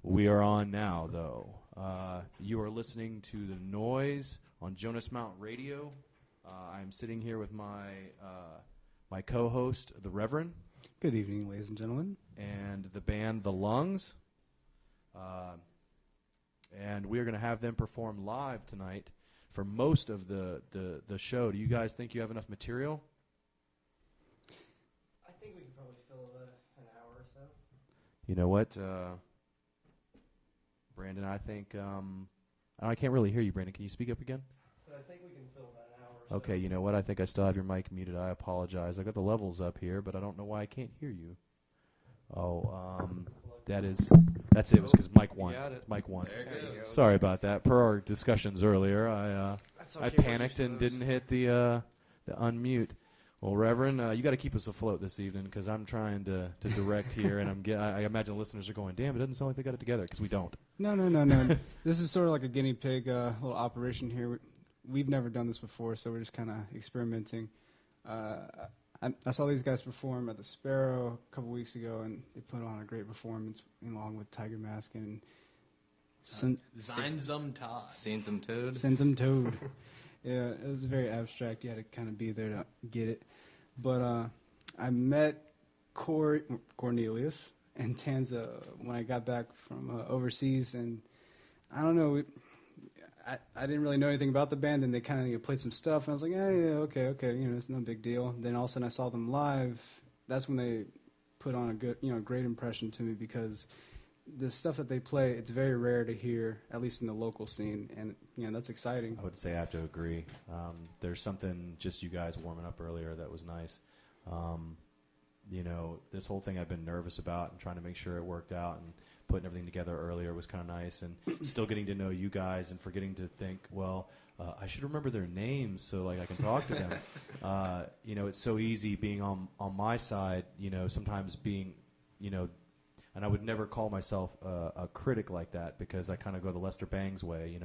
We are on now, though. You are listening to The Noise on Jonas Mount Radio. I'm sitting here with my co-host, the Reverend. Good evening, ladies and gentlemen. And the band, The Lungs. And we are going to have them perform live tonight for most of the show. Do you guys think you have enough material? I think we can probably fill an hour or so. You know what, Brandon, I think, I can't really hear you, Brandon. Can you speak up again? So I think we can fill about an hour or so. Okay, you know what? I think I still have your mic muted. I apologize. I got the levels up here, but I don't know why I can't hear you. That's it. It was because mic one. Mic one. There it goes. Sorry about that. Per our discussions earlier, I panicked and didn't hit the unmute. Well, Reverend, you got to keep us afloat this evening because I'm trying to direct here, and I imagine the listeners are going, "Damn, it doesn't sound like they got it together," because we don't. No. This is sort of like a guinea pig little operation here. We've never done this before, so we're just kind of experimenting. I saw these guys perform at the Sparrow a couple weeks ago, and they put on a great performance along with Tiger Mask and Sein zum Tod. Sein zum Toad. Yeah, it was very abstract. You had to kind of be there to get it. But I met Cornelius and Tanza when I got back from overseas, and I don't know. I didn't really know anything about the band, and they kind of played some stuff, and I was like, yeah, okay, it's no big deal. Then all of a sudden I saw them live. That's when they put on a great impression to me because the stuff that they play, it's very rare to hear, at least in the local scene, and that's exciting. I would say I have to agree. There's something just you guys warming up earlier that was nice. This whole thing I've been nervous about and trying to make sure it worked out, and putting everything together earlier was kind of nice, and still getting to know you guys and forgetting to think, I should remember their names so I can talk to them. It's so easy being on my side, sometimes being, and I would never call myself a critic like that because I kind of go the Lester Bangs way,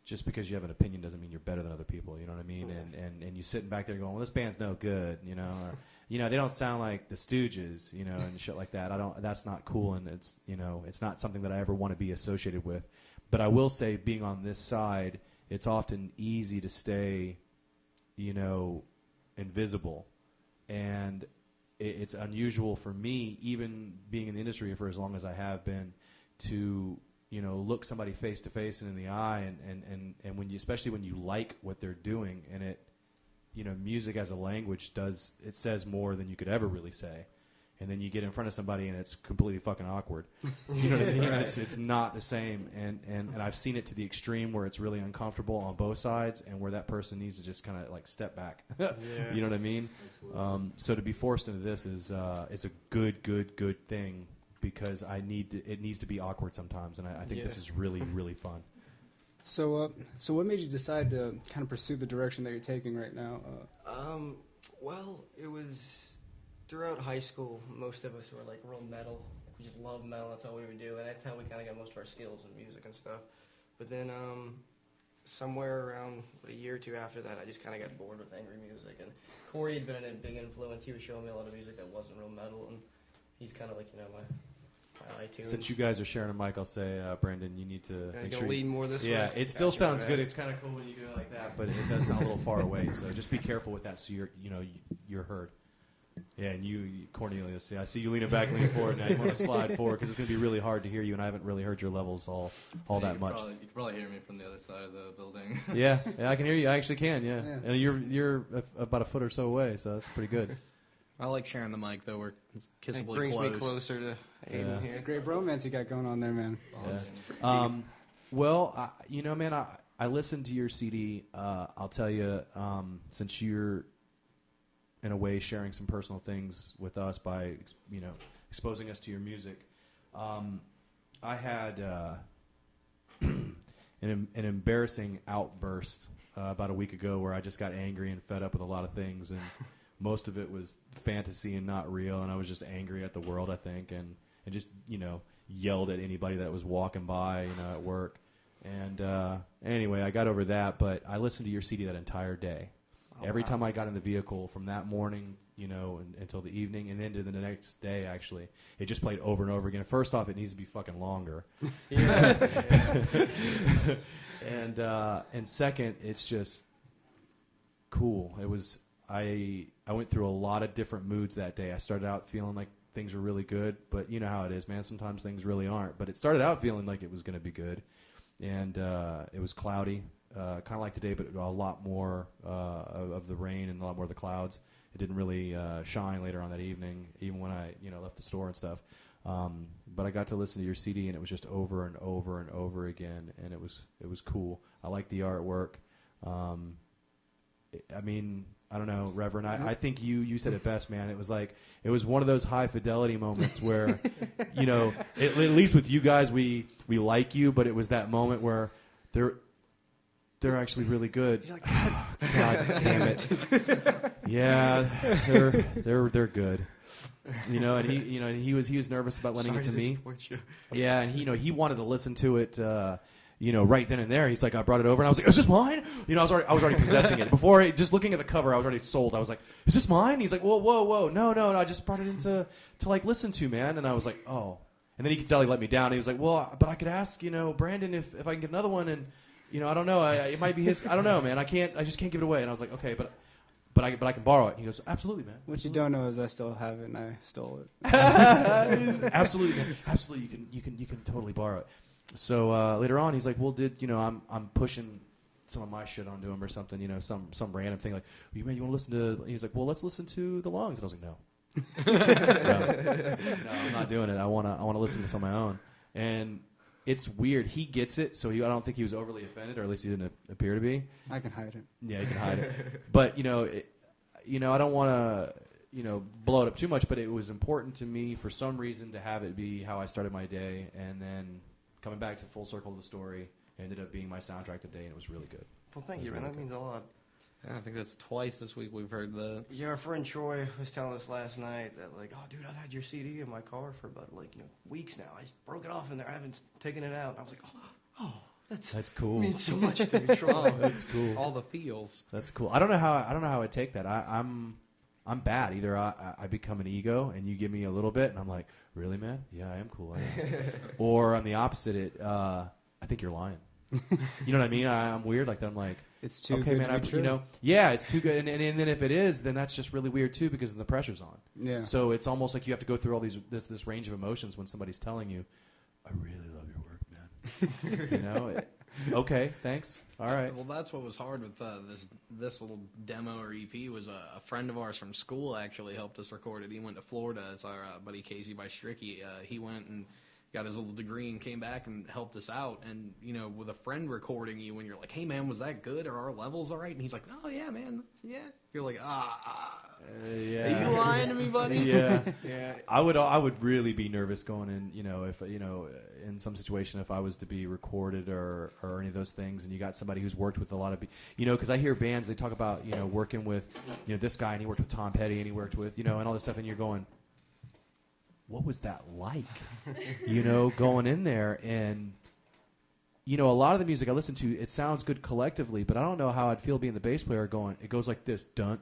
just because you have an opinion doesn't mean you're better than other people, you know what I mean? And you sitting back there going, well, this band's no good, or, they don't sound like the Stooges, and shit like that. That's not cool, and it's not something that I ever want to be associated with. But I will say, being on this side, it's often easy to stay, invisible. And it's unusual for me, even being in the industry for as long as I have been, to look somebody face to face and in the eye, and when especially when you like what they're doing, and it, music as a language says more than you could ever really say, and then you get in front of somebody and it's completely fucking awkward. You know what I mean? Right. It's not the same, and I've seen it to the extreme where it's really uncomfortable on both sides, and where that person needs to just kind of step back. Yeah. You know what I mean? So to be forced into this is a good thing. Because it needs to be awkward sometimes, and I think this is really, really fun. So what made you decide to kind of pursue the direction that you're taking right now? Well, it was throughout high school. Most of us were real metal. We just loved metal. That's all we would do, and that's how we kind of got most of our skills in music and stuff. But then somewhere around a year or two after that, I just kind of got bored with angry music, and Corey had been a big influence. He was showing me a lot of music that wasn't real metal, and he's kind of my iTunes. Since you guys are sharing a mic, I'll say, Brandon, you need to make sure lean more this way. Yeah, it still sounds good. It's kind of cool when you do it like that, but it does sound a little far away. So just be careful with that, so you're heard. Yeah, and you, Cornelius. Yeah, I see you leaning back, leaning forward. Now you want to slide forward because it's going to be really hard to hear you, and I haven't really heard your levels all that much. You can probably hear me from the other side of the building. Yeah, I can hear you. I actually can. Yeah, and you're about a foot or so away, so that's pretty good. I like sharing the mic, though. We're kissably close. It brings me closer to Aiden here. It's a great romance you got going on there, man. Yeah. Well, man, I listened to your CD. I'll tell you, since you're, in a way, sharing some personal things with us by, exposing us to your music, I had an embarrassing outburst about a week ago where I just got angry and fed up with a lot of things, and most of it was fantasy and not real, and I was just angry at the world, I think, and just, yelled at anybody that was walking by, at work. And anyway, I got over that, but I listened to your CD that entire day. Every time I got in the vehicle from that morning, until the evening, and then to the next day, actually, it just played over and over again. First off, it needs to be fucking longer. And second, it's just cool. It was I went through a lot of different moods that day. I started out feeling like things were really good, but you know how it is, man. Sometimes things really aren't. But it started out feeling like it was going to be good, and it was cloudy. Kind of like today, but a lot more of the rain and a lot more of the clouds. It didn't really shine later on that evening, even when I left the store and stuff. But I got to listen to your CD, and it was just over and over and over again, and it was cool. I like the artwork. I don't know, Reverend. I think you said it best, man. It was one of those high fidelity moments where, at least with you guys, we like you, but it was that moment where they're actually really good. You're like, God damn it. Yeah, they're good. And he was nervous about lending it to me. Yeah, and he wanted to listen to it. Right then and there. He's like, I brought it over, and I was like, is this mine? I was already possessing it. Before, just looking at the cover, I was already sold. I was like, is this mine? He's like, whoa, no, I just brought it in to listen to, man. And I was like, oh. And then he could tell he let me down. He was like, well, but I could ask, Brandon if I can get another one, and I don't know. It might be his. I don't know, man. I just can't give it away. And I was like, okay, but I can borrow it. And he goes, absolutely, man. What you don't know is I still have it, and I stole it. Absolutely, man. Absolutely, you can totally borrow it. So later on, he's like, well, I'm pushing some of my shit onto him or something, some random thing like, you want to listen to? He's like, well, let's listen to the Lungs. And I was like, no, no, I'm not doing it. I want to listen to this on my own. And it's weird. He gets it, so I don't think he was overly offended, or at least he didn't appear to be. I can hide it. Yeah, you can hide it. But I don't want to blow it up too much. But it was important to me for some reason to have it be how I started my day, and then coming back to full circle of the story, ended up being my soundtrack today, and it was really good. Well, thank you, man. That means a lot. Yeah, I think that's twice this week we've heard the. Yeah, our friend Troy was telling us last night that, like, oh, dude, I've had your CD in my car for about, weeks now. I just broke it off in there. I haven't taken it out. And I was like, oh, that's cool. Means so much to me, Troy. That's cool. All the feels. That's cool. I don't know how I take that. I'm bad. Either I become an ego and you give me a little bit, and I'm like, really, man? Yeah, I am cool. I am. Or on the opposite, I think you're lying. You know what I mean? I'm weird like that. I'm like, it's too okay, good man. to be true. Yeah, it's too good. And then if it is, then that's just really weird too, because the pressure's on. Yeah. So it's almost like you have to go through all this range of emotions when somebody's telling you, I really love your work, man. Okay, thanks. All right. Well, that's what was hard with this little demo or EP was a friend of ours from school actually helped us record it. He went to Florida. It's our buddy Casey by Stricky. He went and got his little degree and came back and helped us out. And, with a friend recording you when you're like, hey, man, was that good? Are our levels all right? And he's like, oh, yeah, man. Yeah. You're like, yeah. Are you lying to me, buddy? Yeah. Yeah. I would really be nervous going in, if, in some situation, if I was to be recorded or any of those things, and you got somebody who's worked with a lot of, because I hear bands, they talk about, working with, this guy, and he worked with Tom Petty, and he worked with, and all this stuff, and you're going, what was that like? Going in there, and a lot of the music I listen to, it sounds good collectively, but I don't know how I'd feel being the bass player going, it goes like this, dun,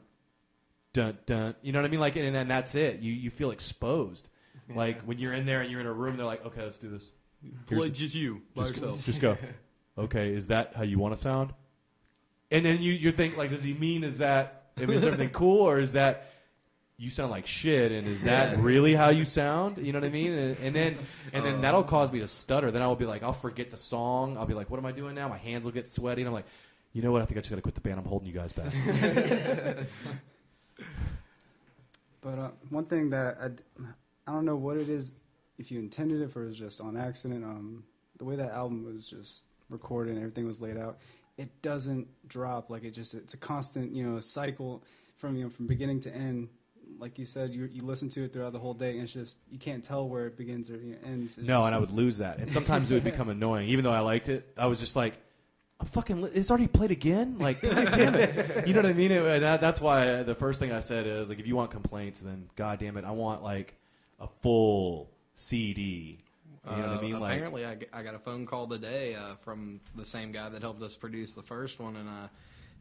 dun, dun. You know what I mean? Like, and then that's it. You feel exposed. Yeah. Like when you're in there and you're in a room, they're like, okay, let's do this. Play just you by yourself. Just go. Okay, is that how you want to sound? And then you think, like, does he mean is everything cool, or is that you sound like shit, and is that really how you sound? You know what I mean? And then that'll cause me to stutter. Then I will be like, I'll forget the song. I'll be like, what am I doing now? My hands will get sweaty. And I'm like, you know what? I think I just got to quit the band. I'm holding you guys back. But one thing that I don't know what it is, if you intended it or it was just on accident. The way that album was just recorded and everything was laid out, it doesn't drop. Like it's a constant cycle from beginning to end. Like you said, you listen to it throughout the whole day, and it's just you can't tell where it begins or ends. And I would lose that, and sometimes it would become annoying. Even though I liked it, I was just like, it's already played again? Like, God damn it. You know what I mean? And that's why the first thing I said is, like, if you want complaints, then God damn it, I want, like, a full CD. You know what I mean? Apparently, I got a phone call today from the same guy that helped us produce the first one, and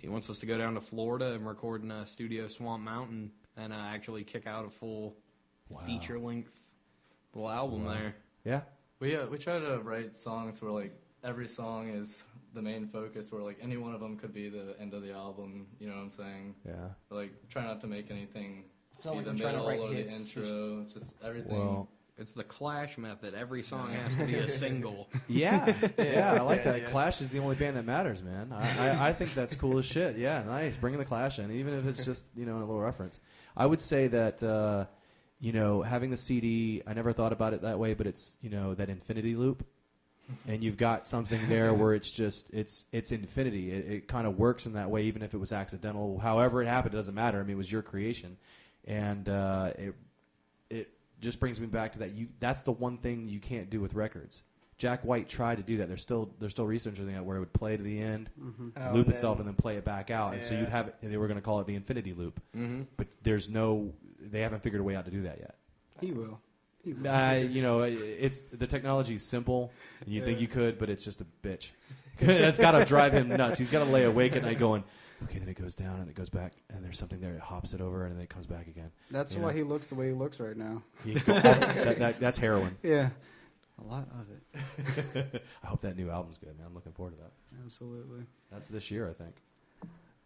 he wants us to go down to Florida and record in a studio Swamp Mountain and actually kick out a full feature length little album there. Yeah. We try to write songs where like every song is the main focus, where like any one of them could be the end of the album. You know what I'm saying? Yeah. Like try not to make anything It's not be like the we're trying to middle write or the hits. intro. It's just everything. Well, It's the Clash method. Every song has to be a single. yeah. Yeah, I like that. Yeah. Clash is the only band that matters, man. I think that's cool as shit. Yeah, nice. Bringing the Clash in, even if it's just, a little reference. I would say that, having the CD, I never thought about it that way, but it's, that infinity loop. And you've got something there where it's just, it's infinity. It kind of works in that way, even if it was accidental. However it happened, it doesn't matter. I mean, it was your creation. And it just brings me back to that. That's the one thing you can't do with records. Jack White tried to do that. They're still researching that, where it would play to the end, loop itself, and then play it back out. And so you'd have it, they were going to call it the infinity loop. But they haven't figured a way out to do that yet. He will. It's the technology is simple, and you think you could, but it's just a bitch. That's got to drive him nuts. He's got to lay awake at night going, okay, then it goes down and it goes back, and there's something there. It hops it over, and then it comes back again. That's why he looks the way he looks right now. That's heroin. Yeah, a lot of it. I hope that new album's good, man. I'm looking forward to that. Absolutely. That's this year, I think.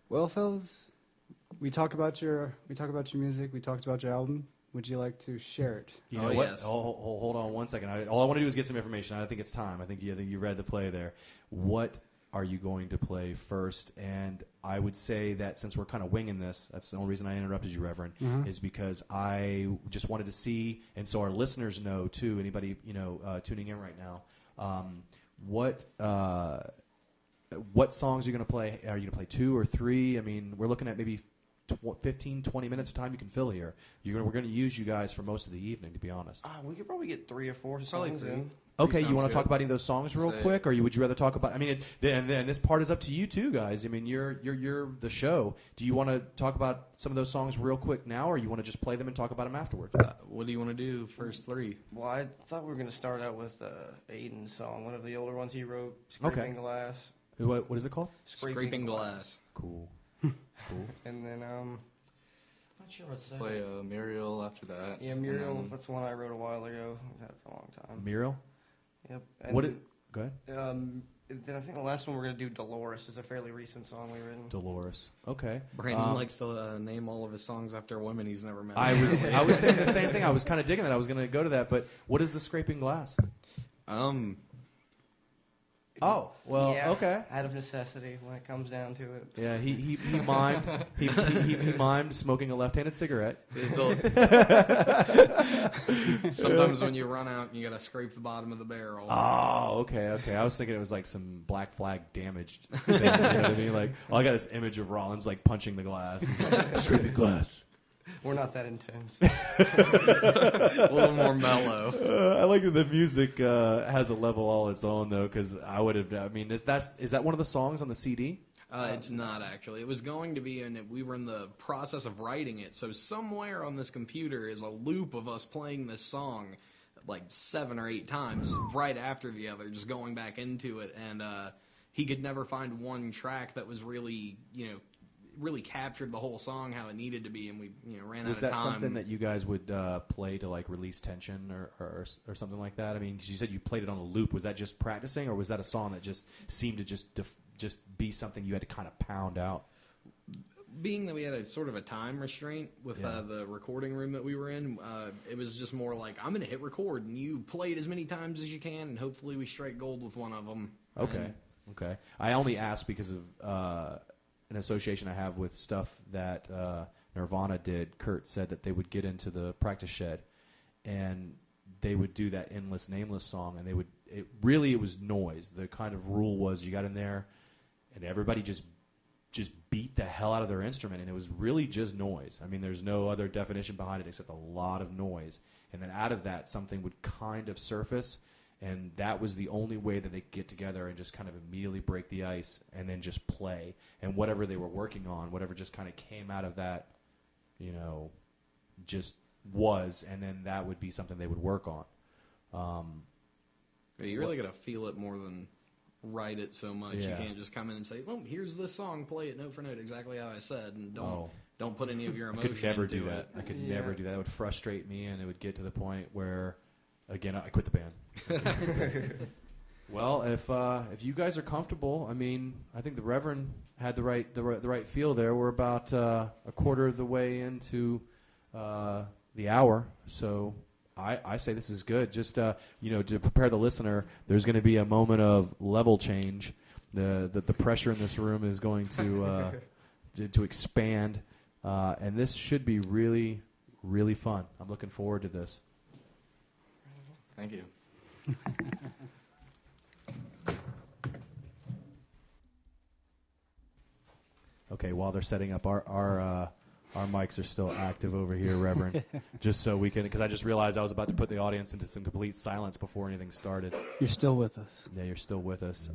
Well, fellas, we talk about your music. We talked about your album. Would you like to share it? You know what? Yes. Hold on one second. All I want to do is get some information. I think it's time. I think you read the play there. What are you going to play first? And I would say that since we're kind of winging this, that's the only reason I interrupted you, Reverend, is because I just wanted to see, and so our listeners know too. Anybody tuning in right now, what songs are you going to play? Are you going to play 2 or 3? I mean, we're looking at maybe 15, 20 minutes of time you can fill here. We're going to use you guys for most of the evening, to be honest. We could probably get 3 or 4 songs in. Okay, you want to talk about any of those songs real quick, or would you rather talk about? I mean, and this part is up to you too, guys. I mean, you're the show. Do you want to talk about some of those songs real quick now, or you want to just play them and talk about them afterwards? What do you want to do first 3? Well, I thought we were going to start out with Aiden's song, one of the older ones he wrote, "Scraping Glass." What is it called? Scraping Glass. Cool. And then I'm not sure what's that. Play Muriel after that. Yeah, Muriel. That's one I wrote a while ago. I've had it for a long time. Muriel. Yep. Go ahead. Then I think the last one we're going to do, Dolores, is a fairly recent song we've written. Dolores. Okay. Brandon likes to name all of his songs after women he's never met. I was thinking the same thing. I was kind of digging that. I was going to go to that, but what is the Scraping Glass? Oh, well, yeah, okay. Out of necessity when it comes down to it. Yeah, he mimed he mimed smoking a left-handed cigarette. Sometimes when you run out, you got to scrape the bottom of the barrel. Oh, okay. I was thinking it was like some Black Flag damaged thing. You know what I mean? Like, I got this image of Rollins like punching the glass. He's like, scraping glass. We're not that intense. A little more mellow. I like that the music has a level all its own, though, because I would have. I mean, is that one of the songs on the CD? It's not actually. It was going to be, and we were in the process of writing it. So somewhere on this computer is a loop of us playing this song like 7 or 8 times right after the other, just going back into it. And he could never find one track that was really, really captured the whole song how it needed to be, and we ran out of time. Was that something that you guys would play to like release tension or something like that? I mean, because you said you played it on a loop. Was that just practicing, or was that a song that just seemed to just be something you had to kind of pound out? Being that we had a sort of a time restraint with the recording room that we were in, it was just more like, I'm going to hit record, and you play it as many times as you can, and hopefully we strike gold with one of them. Okay. I only asked because of an association I have with stuff that Nirvana did. Kurt said that they would get into the practice shed, and they would do that Endless Nameless song, and it was noise. The kind of rule was you got in there, and everybody just beat the hell out of their instrument, and it was really just noise. I mean, there's no other definition behind it except a lot of noise. And then out of that, something would kind of surface, and that was the only way that they could get together and just kind of immediately break the ice and then just play. And whatever they were working on, whatever just kind of came out of that, just was, and then that would be something they would work on. You really got to feel it more than write it so much. Yeah. You can't just come in and say, "Oh, here's this song, play it note for note exactly how I said," and don't put any of your I emotion could never into do that. it. I could never do that. It would frustrate me, and it would get to the point where, again, I quit the band. Well, if you guys are comfortable, I mean, I think the Reverend had the right feel there. We're about a quarter of the way into the hour, so I say this is good. Just to prepare the listener, there's going to be a moment of level change. The pressure in this room is going to expand, and this should be really, really fun. I'm looking forward to this. Thank you. Okay, while they're setting up, our mics are still active over here, Reverend. Just so we can, because I just realized I was about to put the audience into some complete silence before anything started. You're still with us. Yeah, you're still with us.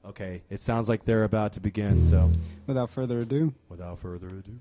Okay, it sounds like they're about to begin, so Without further ado. without further ado.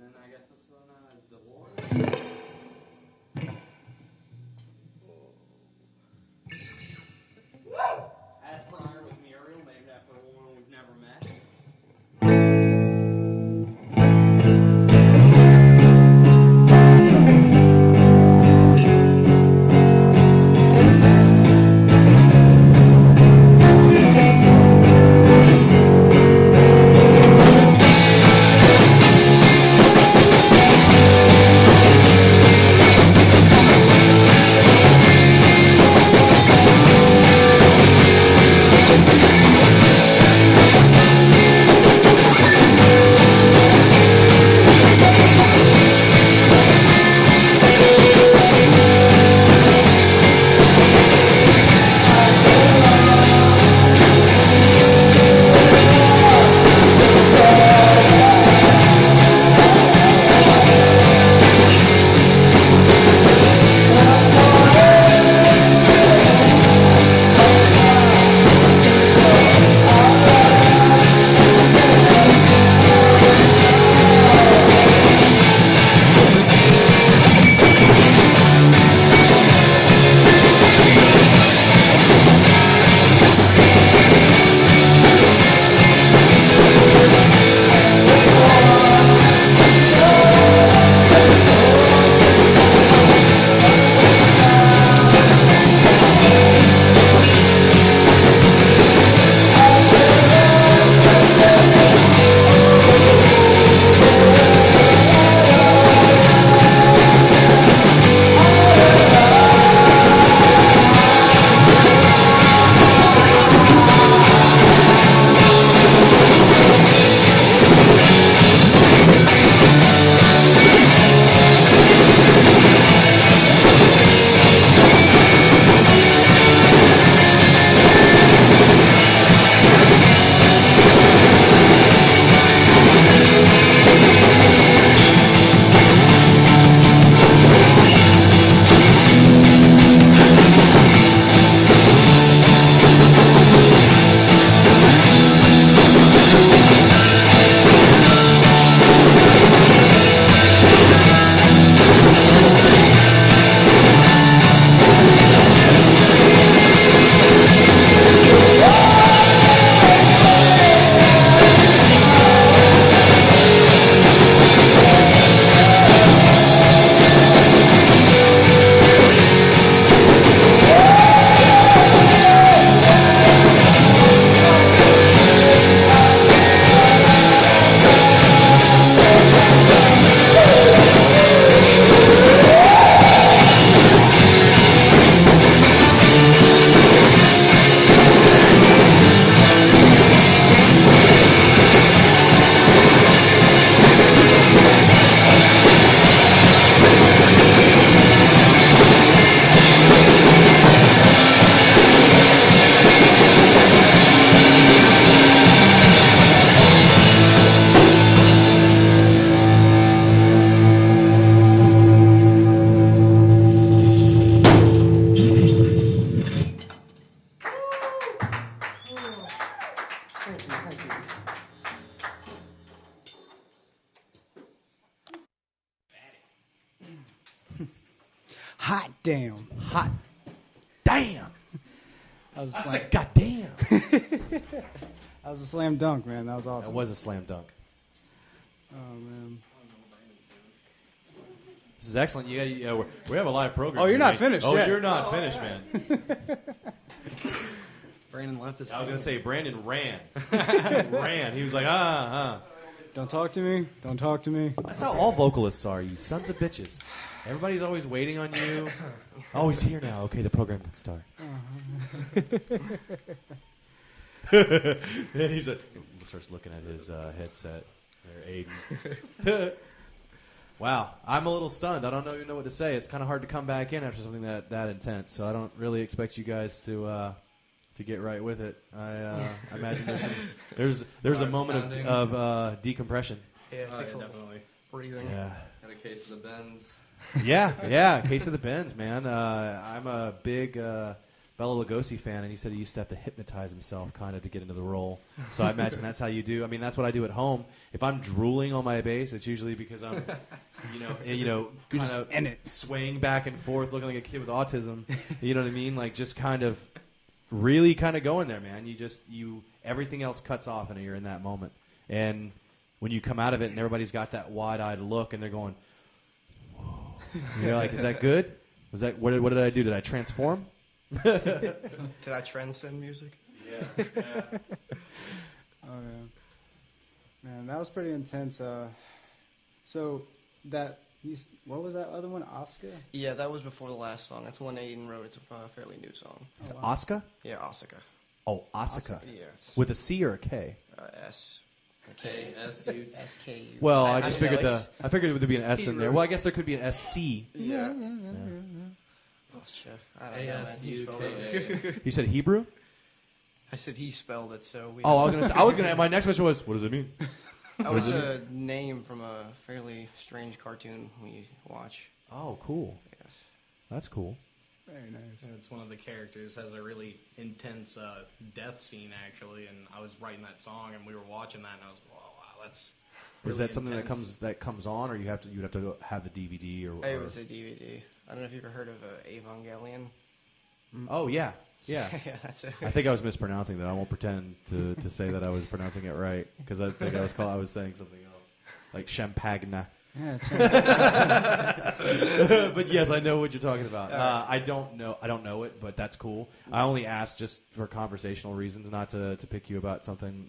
then I guess this one is the Lord. Aspire with Muriel, named after a woman we've never met. Hot damn. Hot damn. That was a I slam, said, God damn. that was a slam dunk, man. That was awesome. That was a slam dunk. Oh, man. This is excellent. We have a live program. Oh, you're not right? finished Oh, yet. you're not finished, man. Brandon left this. I was going to say Brandon ran. Ran. He was like, Don't talk to me. Don't talk to me. That's how all vocalists are, you sons of bitches. Everybody's always waiting on you. Oh, he's here now. Okay, the program can start. Then he's starts looking at his headset. There, Aiden. Wow, I'm a little stunned. I don't even know what to say. It's kind of hard to come back in after something that intense. So I don't really expect you guys to get right with it. I imagine there's a moment of decompression. Yeah, it takes a little definitely. breathing. Yeah. Had a case of the Benz. Yeah, case of the Benz, man. I'm a big Bela Lugosi fan, and he said he used to have to hypnotize himself kind of to get into the role. So I imagine that's how you do. I mean, that's what I do at home. If I'm drooling on my bass, it's usually because I'm, kind of in it, swaying back and forth, looking like a kid with autism. You know what I mean? Like just kind of really kind of going there, man. You everything else cuts off, and you're in that moment. And when you come out of it, and everybody's got that wide-eyed look, and they're going, "Whoa!" You're like, "Is that good? Was that what did I do? Did I transform?" Did I transcend music? Yeah. Oh yeah, man, that was pretty intense. So what was that other one, Oscar? Yeah, that was before the last song. That's one Aiden wrote. It's a fairly new song. Is it wow. Oscar? Yeah, Osaka. Oh, Osaka. Yeah, it's With a C or a K? S. KSU. SKU. Well, I I just don't know, figured it's- I figured there would be an S in there. Hebrew. Well, I guess there could be an SC. Yeah. Oh, shit. I don't know, man. He spelled it. You said Hebrew? I said he spelled it, so we. Oh, I was gonna. My next question was, what does it mean? That was a name from a fairly strange cartoon we watch. Oh, cool. Yes. That's cool. Very nice. And it's one of the characters has a really intense death scene actually, and I was writing that song and we were watching that and I was wow, that's. Is really that something intense. that comes on, or you'd have to have the DVD or? It was a DVD. I don't know if you've ever heard of Evangelion. Oh yeah, yeah. Yeah, that's it. I think I was mispronouncing that. I won't pretend to say that I was pronouncing it right because I think I was saying something else, like Champagna. Yeah, But yes, I know what you're talking about. I don't know it, but that's cool. I only asked just for conversational reasons, not to pick you about something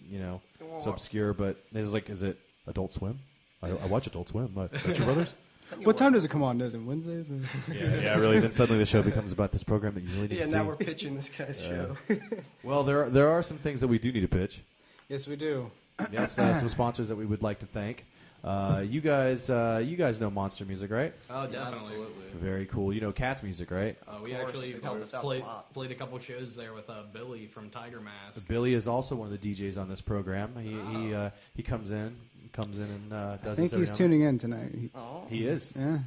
so obscure. But is it Adult Swim? I watch Adult Swim. That's your brothers? what time does it come on? Does it Wednesdays? Or? Yeah, really. Then suddenly the show becomes about this program that you really need Yeah, to see. now we're pitching this guy's show. Well, there are some things that we do need to pitch. Yes, we do. Yes, some sponsors that we would like to thank. You guys know Monster Music, right? Oh, definitely. Absolutely. Very cool. You know Cats Music, right? We Of course, actually they've helped us out a lot. played a couple shows there with Billy from Tiger Mask. Billy is also one of the DJs on this program. He comes in and does. I think this every he's now and tuning in tonight. Oh. He is. Yeah.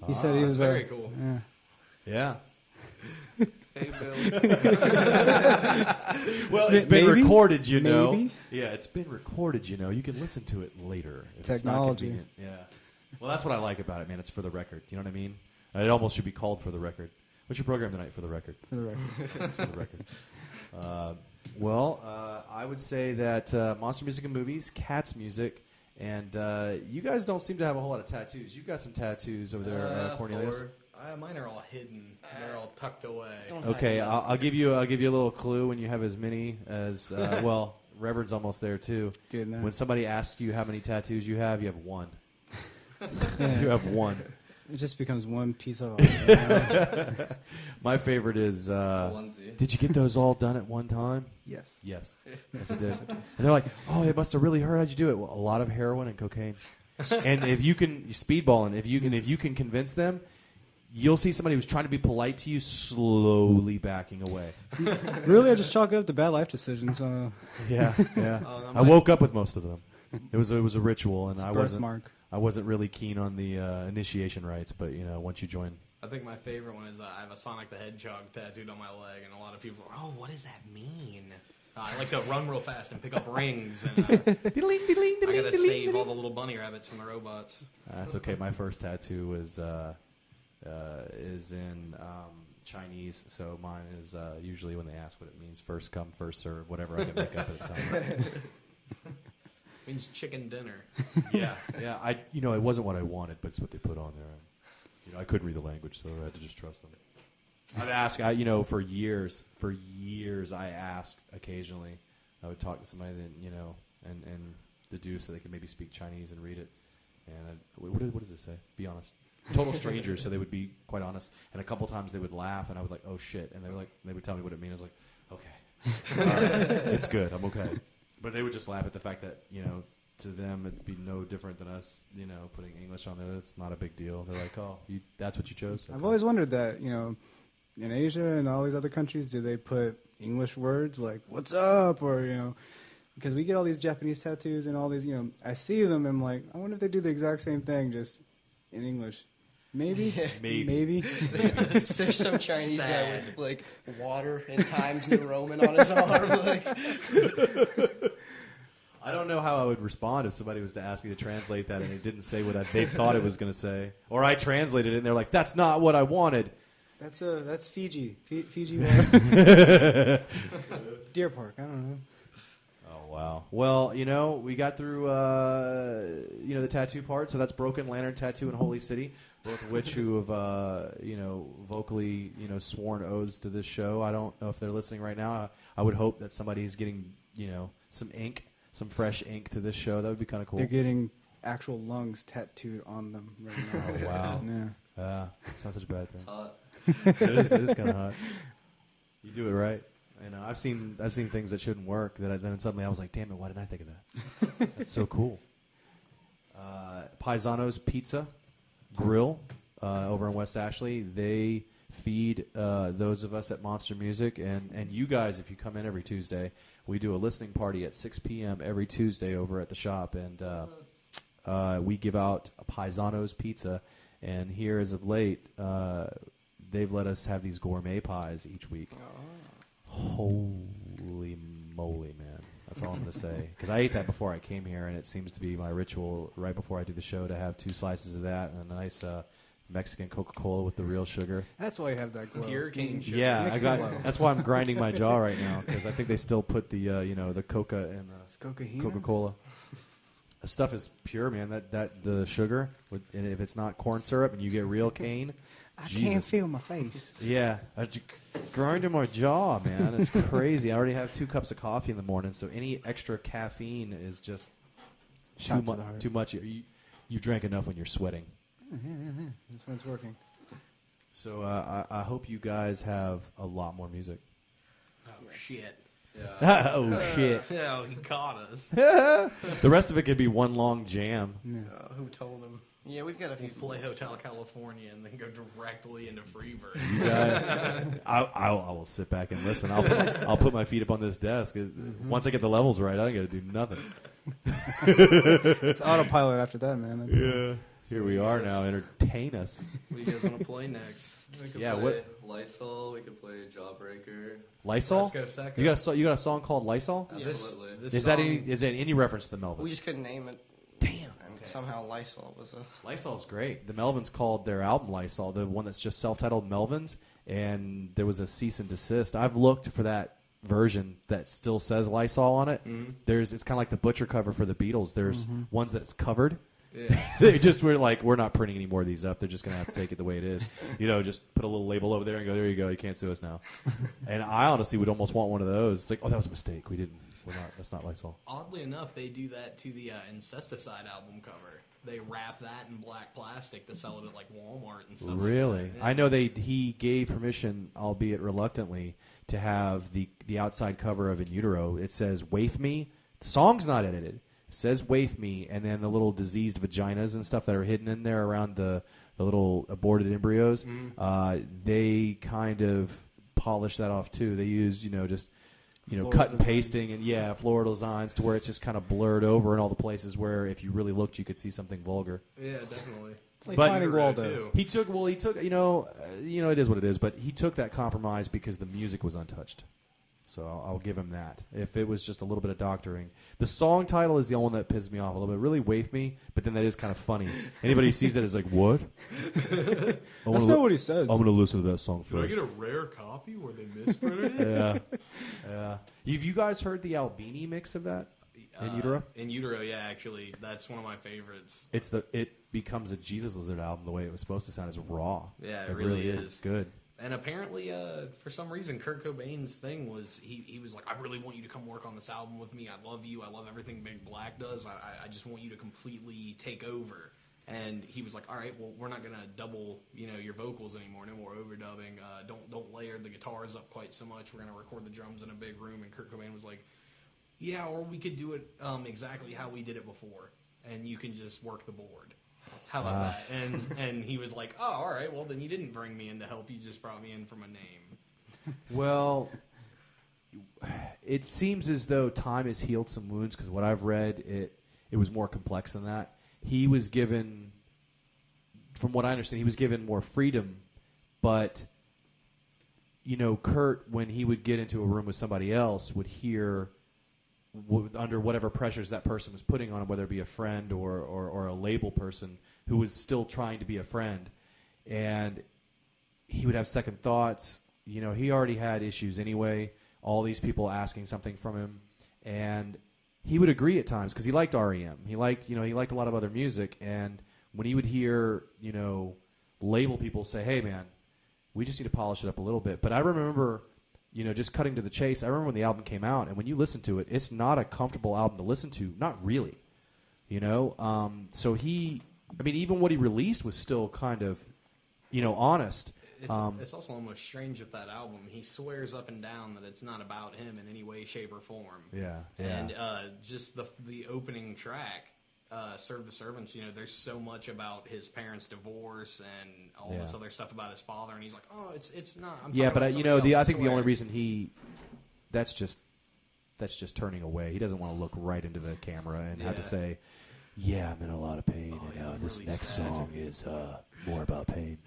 He said he was very cool. Yeah. Yeah. Hey, Bill. Well, it's been Maybe? recorded, you know. Maybe? Yeah, it's been recorded, you know. You can listen to it later. If Technology. It's not convenient. Yeah. Well, that's what I like about it, man. It's for the record. You know what I mean? It almost should be called For the Record. What's your program tonight, For the Record? For the record. For the record. I would say that Monster Music and Movies, Cats Music, and you guys don't seem to have a whole lot of tattoos. You've got some tattoos over there, Cornelius. Mine are all hidden. They're all tucked away. Don't Okay, hide I'll give you a little clue when you have as many as well. Reverend's almost there too. Good enough. When somebody asks you how many tattoos you have one. You have one. It just becomes one piece of art. My favorite is. Onesie. Did you get those all done at one time? Yes. Yes. Yes, I did. And they're like, "Oh, it must have really hurt. How'd you do it?" Well, a lot of heroin and cocaine. And if you can speedballing, if you can convince them, you'll see somebody who's trying to be polite to you slowly backing away. Really, I just chalk it up to bad life decisions. Yeah, yeah. Oh, no, I woke up with most of them. It was a ritual, and Birthmark. I wasn't really keen on the initiation rites, but once you join. I think my favorite one is I have a Sonic the Hedgehog tattooed on my leg, and a lot of people are, what does that mean? I like to run real fast and pick up rings, and I gotta save all the little bunny rabbits from the robots. That's okay. My first tattoo is in Chinese, so mine is usually when they ask what it means, first come, first serve, whatever I can make up at the time. Means chicken dinner. Yeah. It wasn't what I wanted, but it's what they put on there. And, I couldn't read the language, so I had to just trust them. I'd ask, for years, I asked occasionally. I would talk to somebody that, and deduce that they could maybe speak Chinese and read it. And what does it say? Be honest. Total strangers, so they would be quite honest. And a couple times they would laugh, and I was like, "Oh shit!" And they would tell me what it meant. I was like, "Okay, all right, it's good. I'm okay." But they would just laugh at the fact that to them it'd be no different than us, putting English on there. It's not a big deal. They're like, "Oh, that's what you chose." Okay. I've always wondered that, in Asia and all these other countries, do they put English words like "what's up" or because we get all these Japanese tattoos and all these, I see them and I'm like, I wonder if they do the exact same thing just in English. Maybe. Yeah. Maybe. There's some Chinese guy with like water and Times New Roman on his arm. Like, I don't know how I would respond if somebody was to ask me to translate that and it didn't say what they thought it was going to say, or I translated it and they're like, "That's not what I wanted." That's Fiji. Fiji. Deer Park. I don't know. Oh wow. Well, we got through the tattoo part, so that's Broken Lantern Tattoo and Holy City, both of which who have vocally sworn oaths to this show. I don't know if they're listening right now. I would hope that somebody's getting some ink. Some fresh ink to this show. That would be kind of cool. They're getting actual lungs tattooed on them right now. Oh, wow. Yeah. It's not such a bad thing. It's hot. It is kind of hot. You do it right. And I've seen things that shouldn't work. Then suddenly I was like, damn it, why didn't I think of that? That's so cool. Paisano's Pizza Grill over in West Ashley. They feed those of us at Monster Music. And you guys, if you come in every Tuesday, we do a listening party at 6 p.m. every Tuesday over at the shop. And we give out a Paisano's Pizza. And here, as of late, they've let us have these gourmet pies each week. Holy moly, man. That's all I'm going to say. Because I ate that before I came here, and it seems to be my ritual right before I do the show to have 2 slices of that and a nice Mexican Coca-Cola with the real sugar. That's why you have that glow. Hurricane sugar. Yeah, Mix it well. that's why I'm grinding my jaw right now, because I think they still put the the Coca in Cocaine? Coca-Cola. The stuff is pure, man. That the sugar, and if it's not corn syrup and you get real cane, I Jesus. can't feel my face. Yeah, I grinding my jaw, man. It's crazy. I already have 2 cups of coffee in the morning, so any extra caffeine is just Shot to the heart. too much. You drank enough when you're sweating. That's when it's working. So I hope you guys have a lot more music. Oh, shit. Yeah. Oh shit! Oh, he caught us. The rest of it could be one long jam. Yeah. who told him? Yeah, we've got a few. Play Hotel California and then go directly into Freebird. I will sit back and listen. I'll put my feet up on this desk. Once I get the levels right, I don't got to do nothing. It's autopilot after that, man. Yeah. Here we are now. Entertain us. What do you guys want to play next? We could Yeah, play Lysol. We could play Jawbreaker. Lysol? Let's go second. You got a song called Lysol? Absolutely. Is that any reference to the Melvins? We just couldn't name it. Damn. And somehow Lysol was a. Lysol's great. The Melvins called their album Lysol, the one that's just self-titled Melvins, and there was a cease and desist. I've looked for that version that still says Lysol on it. Mhm. It's kind of like the Butcher cover for the Beatles. There's ones that it's covered. Yeah. They just were like, we're not printing any more of these up. They're just going to have to take it the way it is. Just put a little label over there and go, there you go. You can't sue us now. And I honestly would almost want one of those. It's like, oh, that was a mistake. That's not Lysol. Oddly enough, they do that to the Incesticide album cover. They wrap that in black plastic to sell it at like Walmart and stuff. Really? Like that. Yeah. I know he gave permission, albeit reluctantly, to have the outside cover of In Utero. It says, Waif Me. The song's not edited. It says Waif Me, and then the little diseased vaginas and stuff that are hidden in there around the little aborted embryos, they kind of polish that off too. They use, just cut and pasting and floral designs to where it's just kind of blurred over in all the places where if you really looked you could see something vulgar. Yeah, definitely. It's like But- finding Waldo. Too. He took it is what it is, but he took that compromise because the music was untouched. So I'll give him that. If it was just a little bit of doctoring. The song title is the only one that pisses me off a little bit. Really Waif Me, but then that is kind of funny. Anybody who sees that is like, what? That's not what he says. I'm going to listen to that song Did I first. get a rare copy where they misprinted it? Yeah. Have you guys heard the Albini mix of that? In Utero? In Utero, yeah, actually. That's one of my favorites. It becomes a Jesus Lizard album the way it was supposed to sound. It's raw. Yeah, it really is. is. It's good. And apparently, for some reason, Kurt Cobain's thing was he was like, I really want you to come work on this album with me. I love you. I love everything Big Black does. I just want you to completely take over. And he was like, all right, well, we're not going to double, your vocals anymore. No more overdubbing. Don't layer the guitars up quite so much. We're going to record the drums in a big room. And Kurt Cobain was like, yeah, or we could do it exactly how we did it before. And you can just work the board. How about that? And he was like, oh, all right, well, then you didn't bring me in to help. You just brought me in from a name. Well, it seems as though time has healed some wounds because what I've read, it was more complex than that. He was given from what I understand, he was given more freedom, but Kurt, when he would get into a room with somebody else, would hear under whatever pressures that person was putting on him, whether it be a friend or a label person who was still trying to be a friend, and he would have second thoughts. He already had issues anyway, all these people asking something from him, and he would agree at times because he liked REM. He liked a lot of other music, and when he would hear, label people say, "Hey man, we just need to polish it up a little bit." But I remember, just cutting to the chase, I remember when the album came out, and when you listen to it, it's not a comfortable album to listen to. Not really. So even what he released was still kind of, honest. It's also almost strange with that album. He swears up and down that it's not about him in any way, shape, or form. Yeah. And just the opening track, Serve the Servants, there's so much about his parents' divorce and all this other stuff about his father, and he's like, oh, it's not. I'm yeah, but I think the only reason that's just turning away. He doesn't want to look right into the camera and have to say, "Yeah, I'm in a lot of pain, and this really next song is more about pain."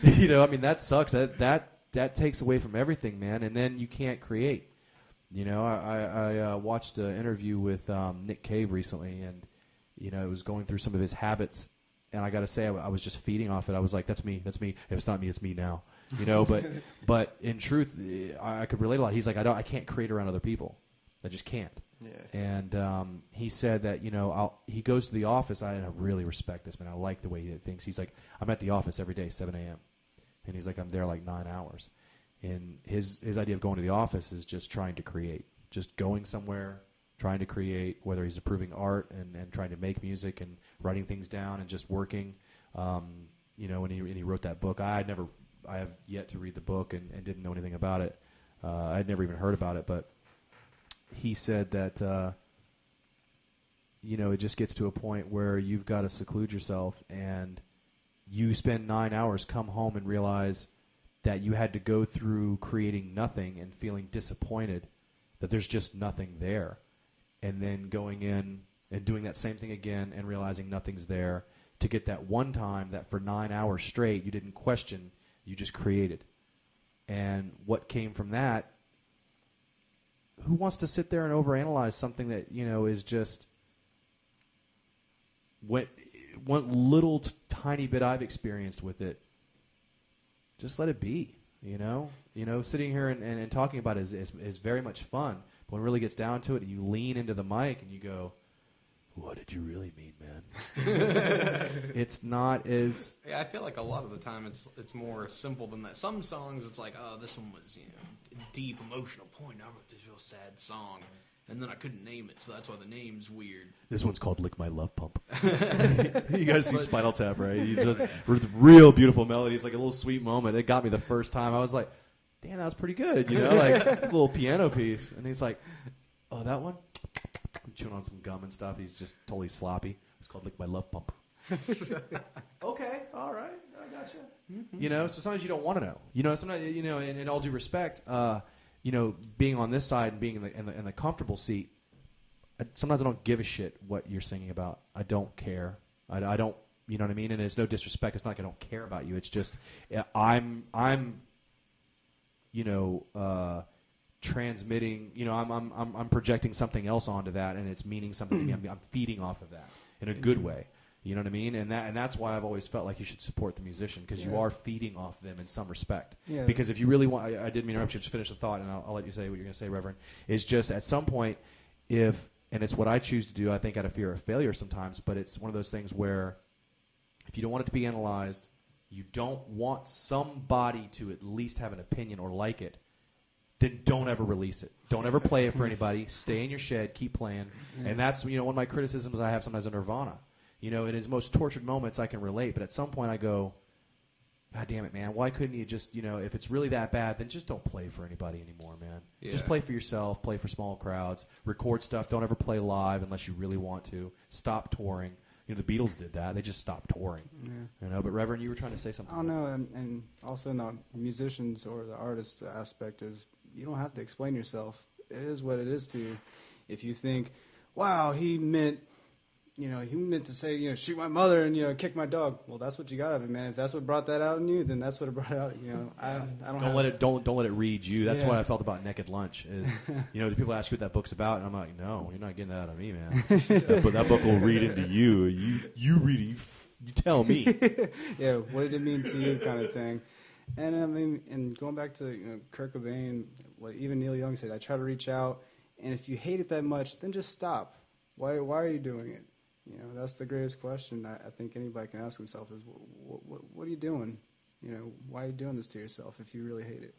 That sucks. That takes away from everything, man, and then you can't create. I watched an interview with Nick Cave recently, and it was going through some of his habits, and I got to say, I was just feeding off it. I was like, "That's me. If it's not me, it's me now." But in truth, I could relate a lot. He's like, I can't create around other people. I just can't. Yeah. And he said that he goes to the office. I really respect this man. I like the way he thinks. He's like, I'm at the office every day, 7 a.m. And he's like, I'm there like 9 hours. And his idea of going to the office is just trying to create, just going somewhere, trying to create, whether he's approving art and trying to make music and writing things down and just working. And he wrote that book. I have yet to read the book and didn't know anything about it. I'd never even heard about it, but he said that, it just gets to a point where you've got to seclude yourself and you spend 9 hours, come home and realize that you had to go through creating nothing and feeling disappointed that there's just nothing there. And then going in and doing that same thing again and realizing nothing's there to get that one time that for 9 hours straight you didn't question, you just created. And what came from that, who wants to sit there and overanalyze something that, is just one little tiny bit I've experienced with it? Just let it be, Sitting here and talking about it is very much fun. But when it really gets down to it, you lean into the mic and you go, what did you really mean, man? It's not as... Yeah, I feel like a lot of the time it's more simple than that. Some songs, it's like, oh, this one was, deep, emotional point. I wrote this real sad song, and then I couldn't name it, so that's why the name's weird. This one's called Lick My Love Pump. You guys seen Spinal Tap, right? You just with real beautiful melody. It's like a little sweet moment. It got me the first time. I was like, damn, that was pretty good, like this little piano piece. And he's like, oh, that one? I'm chewing on some gum and stuff. He's just totally sloppy. It's called Lick My Love Pump. Okay, all right, I gotcha. Mm-hmm. So sometimes you don't want to know. Sometimes, in all due respect, being on this side and being in the comfortable seat, sometimes I don't give a shit what you're singing about. I don't care. I don't, you know what I mean? And it's no disrespect. It's not like I don't care about you. It's just I'm transmitting. I'm projecting something else onto that, and it's meaning something to me. I'm feeding off of that in a good way. You know what I mean? And that's why I've always felt like you should support the musician, because you are feeding off them in some respect. Yeah. Because if you really want, I didn't mean to interrupt you, just finish the thought, and I'll let you say what you're going to say, Reverend, is just at some point, and it's what I choose to do, I think out of fear of failure sometimes, but it's one of those things where if you don't want it to be analyzed, you don't want somebody to at least have an opinion or like it, then don't ever release it. Don't ever play it for anybody. Stay in your shed, keep playing. And that's one of my criticisms I have sometimes of Nirvana. In his most tortured moments, I can relate, but at some point I go, God damn it, man, why couldn't you just, if it's really that bad, then just don't play for anybody anymore, man. Yeah. Just play for yourself, play for small crowds, record stuff, don't ever play live unless you really want to. Stop touring. The Beatles did that. They just stopped touring. Yeah. But Reverend, you were trying to say something. I don't know, and also in the musicians or the artist aspect is you don't have to explain yourself. It is what it is to you. If you think, wow, he meant... he meant to say, shoot my mother and, kick my dog. Well, that's what you got of it, man. If that's what brought that out in you, then that's what it brought out. I don't Don't let it read you. That's what I felt about Naked Lunch. Is the people ask you what that book's about, and I'm like, no, you're not getting that out of me, man. that book will read into you. You read it. You tell me. Yeah, what did it mean to you, kind of thing. And I mean, and going back to Kurt Cobain, what even Neil Young said, I try to reach out, and if you hate it that much, then just stop. Why are you doing it? That's the greatest question I think anybody can ask themselves is, what are you doing? Why are you doing this to yourself if you really hate it?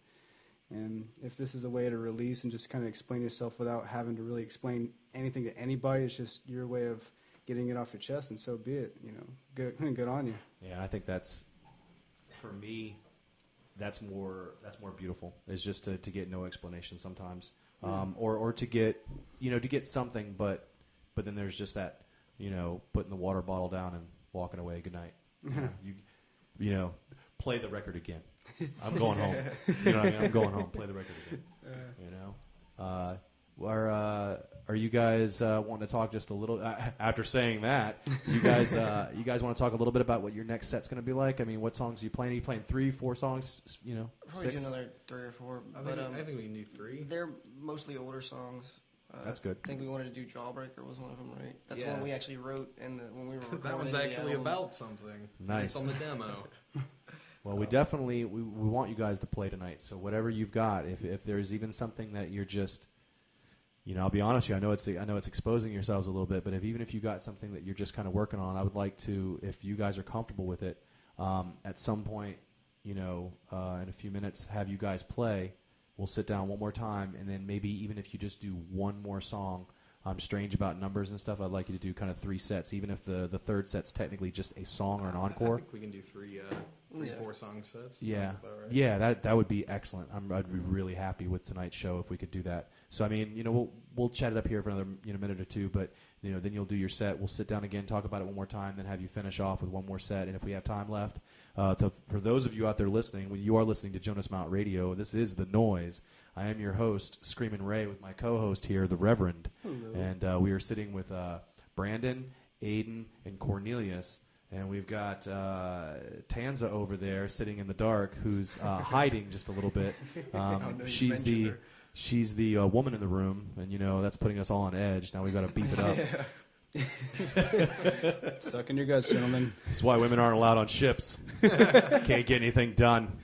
And if this is a way to release and just kind of explain yourself without having to really explain anything to anybody, it's just your way of getting it off your chest, and so be it. Good on you. Yeah, I think that's, for me, that's more beautiful. Is just to get no explanation sometimes, or to get to get something, but then there's just that putting the water bottle down and walking away. Good night. Play the record again. I'm going home. You know what I mean? I'm going home. Play the record again. Are you guys wanting to talk just a little? After saying that, you guys want to talk a little bit about what your next set's going to be like? I mean, what songs are you playing? Are you playing 3, 4 songs? Probably 6? do another 3 or 4. I think we can do 3. They're mostly older songs. That's good. I think we wanted to do Jawbreaker was one of them, right? That's Yeah. one we actually wrote when we were recording. That one's actually about something. Nice. It's on the demo. Well, we definitely we want you guys to play tonight. So whatever you've got, if there's even something that you're just, I'll be honest with you. I know it's exposing yourselves a little bit, but even if you got something that you're just kind of working on, I would like to, if you guys are comfortable with it, at some point, in a few minutes, have you guys play. We'll sit down one more time, and then maybe even if you just do one more song, Strange About Numbers and stuff, I'd like you to do kind of 3 sets, even if the third set's technically just a song or an encore. I think we can do 3, 4-song sets. Yeah, Sounds about right. yeah, that would be excellent. I'd be really happy with tonight's show if we could do that. So I mean, we'll chat it up here for another minute or two, but then you'll do your set. We'll sit down again, talk about it one more time, then have you finish off with one more set. And if we have time left, for those of you out there listening, when you are listening to Jonas Mount Radio, this is The Noise. I am your host, Screamin' Ray, with my co-host here, the Reverend. Hello. And we are sitting with Brandon, Aiden, and Cornelius. And we've got Tanza over there sitting in the dark, who's hiding just a little bit. She's the woman in the room, and that's putting us all on edge. Now we've got to beef it up. Suck in your guts, gentlemen. That's why women aren't allowed on ships. Can't get anything done.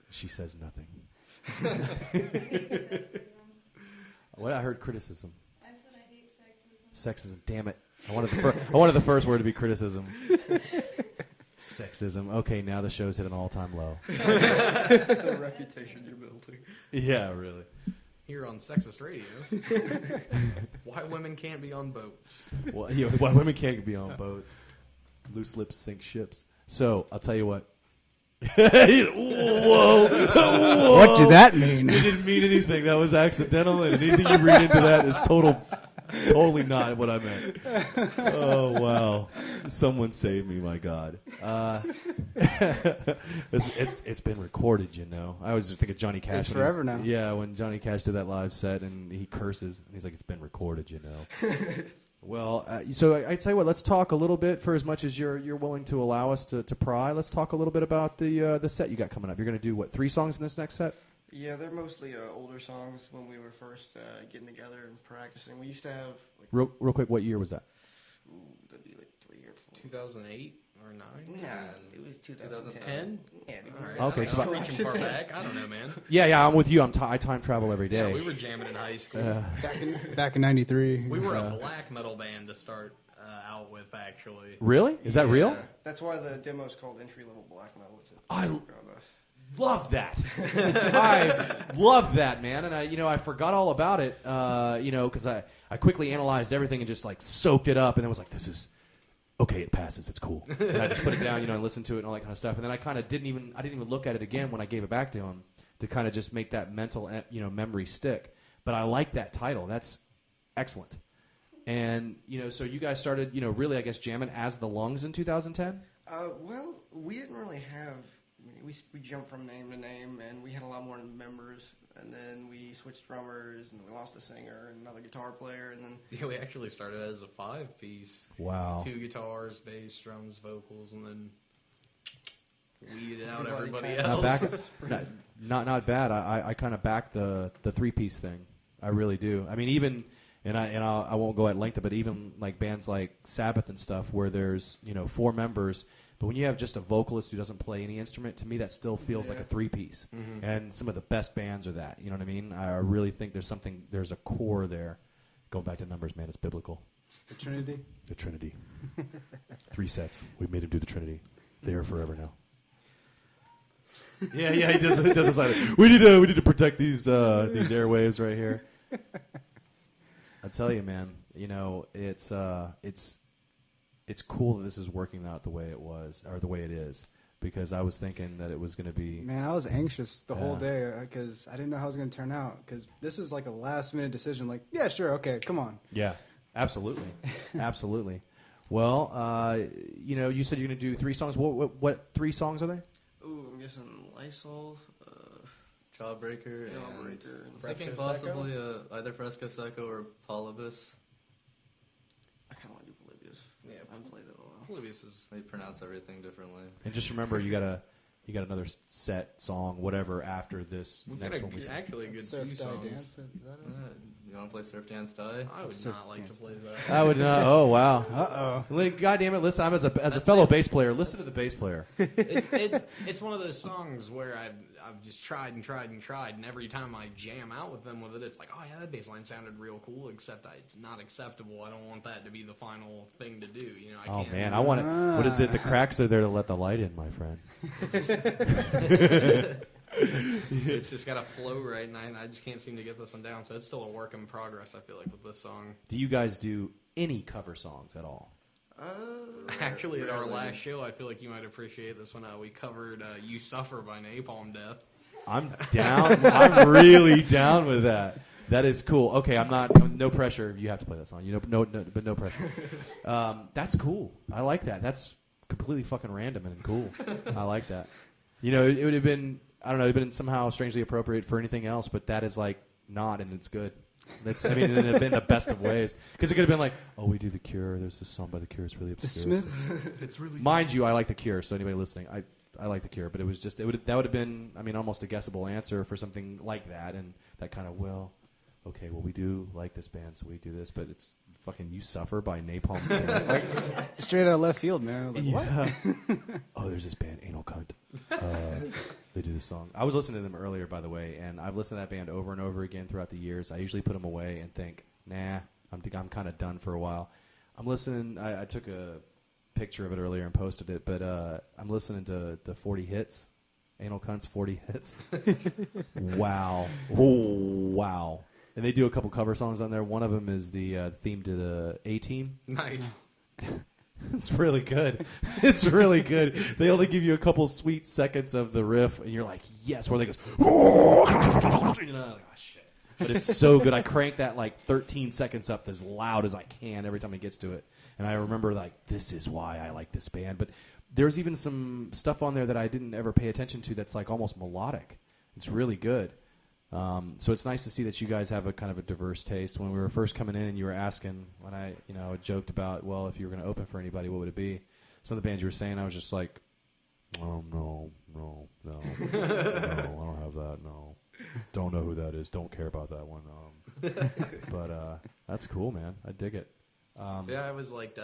She says nothing. What I heard criticism. I said I hate sexism. Sexism. Damn it! I wanted the first word to be criticism. Sexism. Okay, now the show's hit an all-time low. The reputation you're building. Yeah, really. Here on Sexist Radio, why women can't be on boats. Well, why women can't be on boats. Loose lips sink ships. So I'll tell you what. Whoa. What did that mean? It didn't mean anything. That was accidental, and anything you read into that is totally not what I meant. Oh, wow. Someone save me, my God. It's been recorded, I always think of Johnny Cash. It's forever now. Yeah, when Johnny Cash did that live set, and he curses, and he's like, it's been recorded, Well, so I tell you what, let's talk a little bit, for as much as you're willing to allow us to pry. Let's talk a little bit about the set you got coming up. You're going to do, what, 3 songs in this next set? Yeah, they're mostly older songs when we were first getting together and practicing. We used to have... Real quick, what year was that? That'd be 3 or 4. 2008 or 9? Nah, it was 2010. 2010? Yeah, dude. All right. Okay, so reaching far back. I don't know, man. Yeah, I'm with you. I time travel every day. Yeah, we were jamming in high school. Back in '93. We were a black metal band to start out with, actually. Really? Is that real? That's why the demo's called Entry Level Black Metal. It's Loved that. I loved that, man. And I forgot all about it, because I quickly analyzed everything and just soaked it up, and then was like, this is okay. It passes. It's cool. And I just put it down, and listened to it and all that kind of stuff. And then I kind of didn't even look at it again when I gave it back to him to kind of just make that mental, memory stick. But I like that title. That's excellent. And so you guys started, really, I guess, jamming as the Lungs in 2010. Well, we didn't really have we jumped from name to name, and we had a lot more members. And then we switched drummers, and we lost a singer and another guitar player, and then Yeah, we actually started as a 5-piece. Wow. 2 guitars, bass, drums, vocals, and then weeded out Everybody everybody kind Not else. back. Not bad. I kind of back the 3-piece thing. I really do. I mean, even I won't go at length, but even like bands like Sabbath and stuff, where there's 4 members, but when you have just a vocalist who doesn't play any instrument, to me that still feels like a 3-piece. Mhm. And some of the best bands are that. You know what I mean? I really think there's a core there. Going back to numbers, man, it's biblical. The Trinity. The Trinity. 3 sets. We made him do the Trinity. They are forever now. Yeah, he does. It does decide. We need to protect these airwaves right here. I tell you, man. It's cool that this is working out the way it was, or the way it is, because I was thinking that it was going to be. Man, I was anxious the whole Yeah. day because I didn't know how it was going to turn out. Because this was like a last-minute decision. Like, yeah, sure, okay, come on. Yeah, absolutely, absolutely. Well, you said you're going to do 3 songs. What 3 songs are they? ooh, I'm guessing Lysol, Jawbreaker, and Jawbreaker, I was Fresco thinking Seco? possibly either Fresco Seco or Polybus. I kind of want to do Polybius. Yeah, I haven't played that in a while. Polybius is They pronounce everything differently. And just remember, you got another set song, whatever, after this we've next got one. We sing. actually a good Surf, few die, songs. dance. Is that it? You want to play Surf Dance Die? I would Surf not like to dance. play that. I would not. Oh wow. Uh-oh. Like, God damn it! Listen, I'm as a That's fellow it. bass player. Listen to the bass player. It's one of those songs where I've just tried and tried and tried, and every time I jam out with them with it, it's like, oh yeah, that bass line sounded real cool, except it's not acceptable. I don't want that to be the final thing to do. I Oh can't. man, I want it. What is it? The cracks are there to let the light in, my friend. It's just got to flow right, and I just can't seem to get this one down. So it's still a work in progress, I feel like, with this song. Do you guys do any cover songs at all? Actually, at our Rarely. last show, I feel like you might appreciate this one. We covered "You Suffer" by Napalm Death. I'm down. I'm really down with that. That is cool. Okay, I'm not. No pressure. You have to play that song. But no pressure. That's cool. I like that. That's completely fucking random and cool. I like that. It would have been. I don't know. It would have been somehow strangely appropriate for anything else, but that is like not, and it's good. It would have been the best of ways, because it could have been like, oh, we do The Cure. There's this song by The Cure. It's really The obscure. Smiths. It's really. Mind you, I like The Cure. So anybody listening, I like The Cure, but it was just that would have been, almost a guessable answer for something like that, and that kind of okay, well, we do like this band, so we do this, but it's fucking You Suffer by Napalm Death. Straight out of left field, man. I was like, what? Oh, there's this band, Anal Cunt. They do this song. I was listening to them earlier, by the way, and I've listened to that band over and over again throughout the years. I usually put them away and think, nah, I'm kind of done for a while. I'm listening. I took a picture of it earlier and posted it, but I'm listening to the 40 hits. Anal Cunt's 40 hits. Wow. Oh, wow. And they do a couple cover songs on there. One of them is the theme to the A-Team. Nice. It's really good. It's really good. They only give you a couple sweet seconds of the riff, and you're like, yes, where they goes, like, oh, shit. But it's so good. I crank that like 13 seconds up as loud as I can every time it gets to it. And I remember, like, this is why I like this band. But there's even some stuff on there that I didn't ever pay attention to that's like almost melodic. It's really good. So it's nice to see that you guys have a kind of a diverse taste. When we were first coming in and you were asking, when I joked about, well, if you were going to open for anybody, what would it be? Some of the bands you were saying, I was just like, oh, no, I don't have that, no. Don't know who that is. Don't care about that one. But that's cool, man. I dig it. Yeah, it was like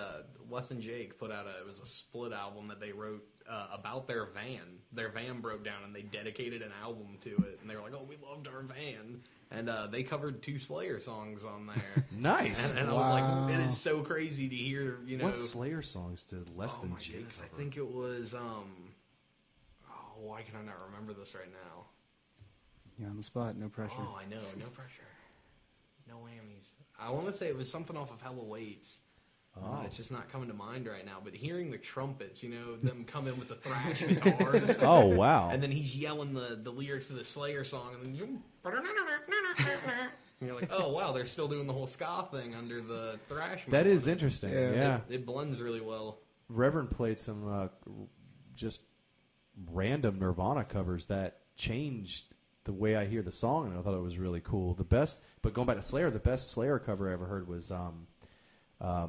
Wes and Jake put out it was a split album that they wrote about their van. Their van broke down, and they dedicated an album to it. And they were like, "Oh, we loved our van," and they covered 2 Slayer songs on there. Nice. And I was like, "It is so crazy to hear." What Slayer songs did Less Than my Jake goodness, cover? I think it was. Why can I not remember this right now? You're on the spot. No pressure. Oh, I know, no pressure, no whammies. I want to say it was something off of Hella Waits. Oh. It's just not coming to mind right now. But hearing the trumpets, them come in with the thrash guitars. Oh, wow. And then he's yelling the lyrics to the Slayer song, and then and you're like, oh wow, they're still doing the whole ska thing under the thrash. That is melody. interesting. Yeah. Yeah. It blends really well. Reverend played some just random Nirvana covers that changed the way I hear the song, and I thought it was really cool. But going back to Slayer, the best Slayer cover I ever heard was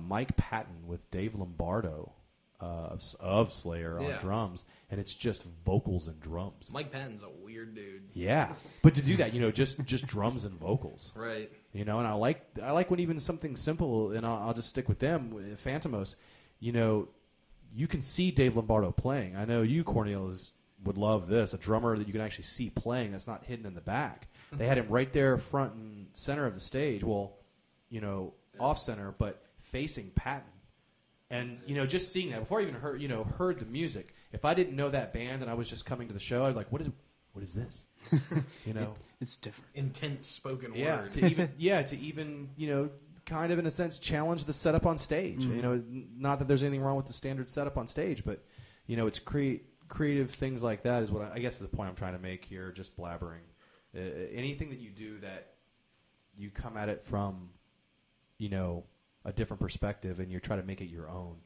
Mike Patton with Dave Lombardo of Slayer on drums, and it's just vocals and drums. Mike Patton's a weird dude. Yeah, but to do that, just drums and vocals, Right. and I like when even something simple, and I'll just stick with them. With Phantomos, you can see Dave Lombardo playing. I know you, Cornelius, would love this, a drummer that you can actually see playing that's not hidden in the back. They had him right there front and center of the stage, off center, but facing Patton. And, just seeing that, before I even heard the music, if I didn't know that band and I was just coming to the show, I'd be like, what is this? It's different. Intense spoken word. To even, kind of in a sense challenge the setup on stage. Not that there's anything wrong with the standard setup on stage, but, it's creative things like that is what I guess is the point I'm trying to make here, just blabbering. Anything that you do that you come at it from, a different perspective and you try to make it your own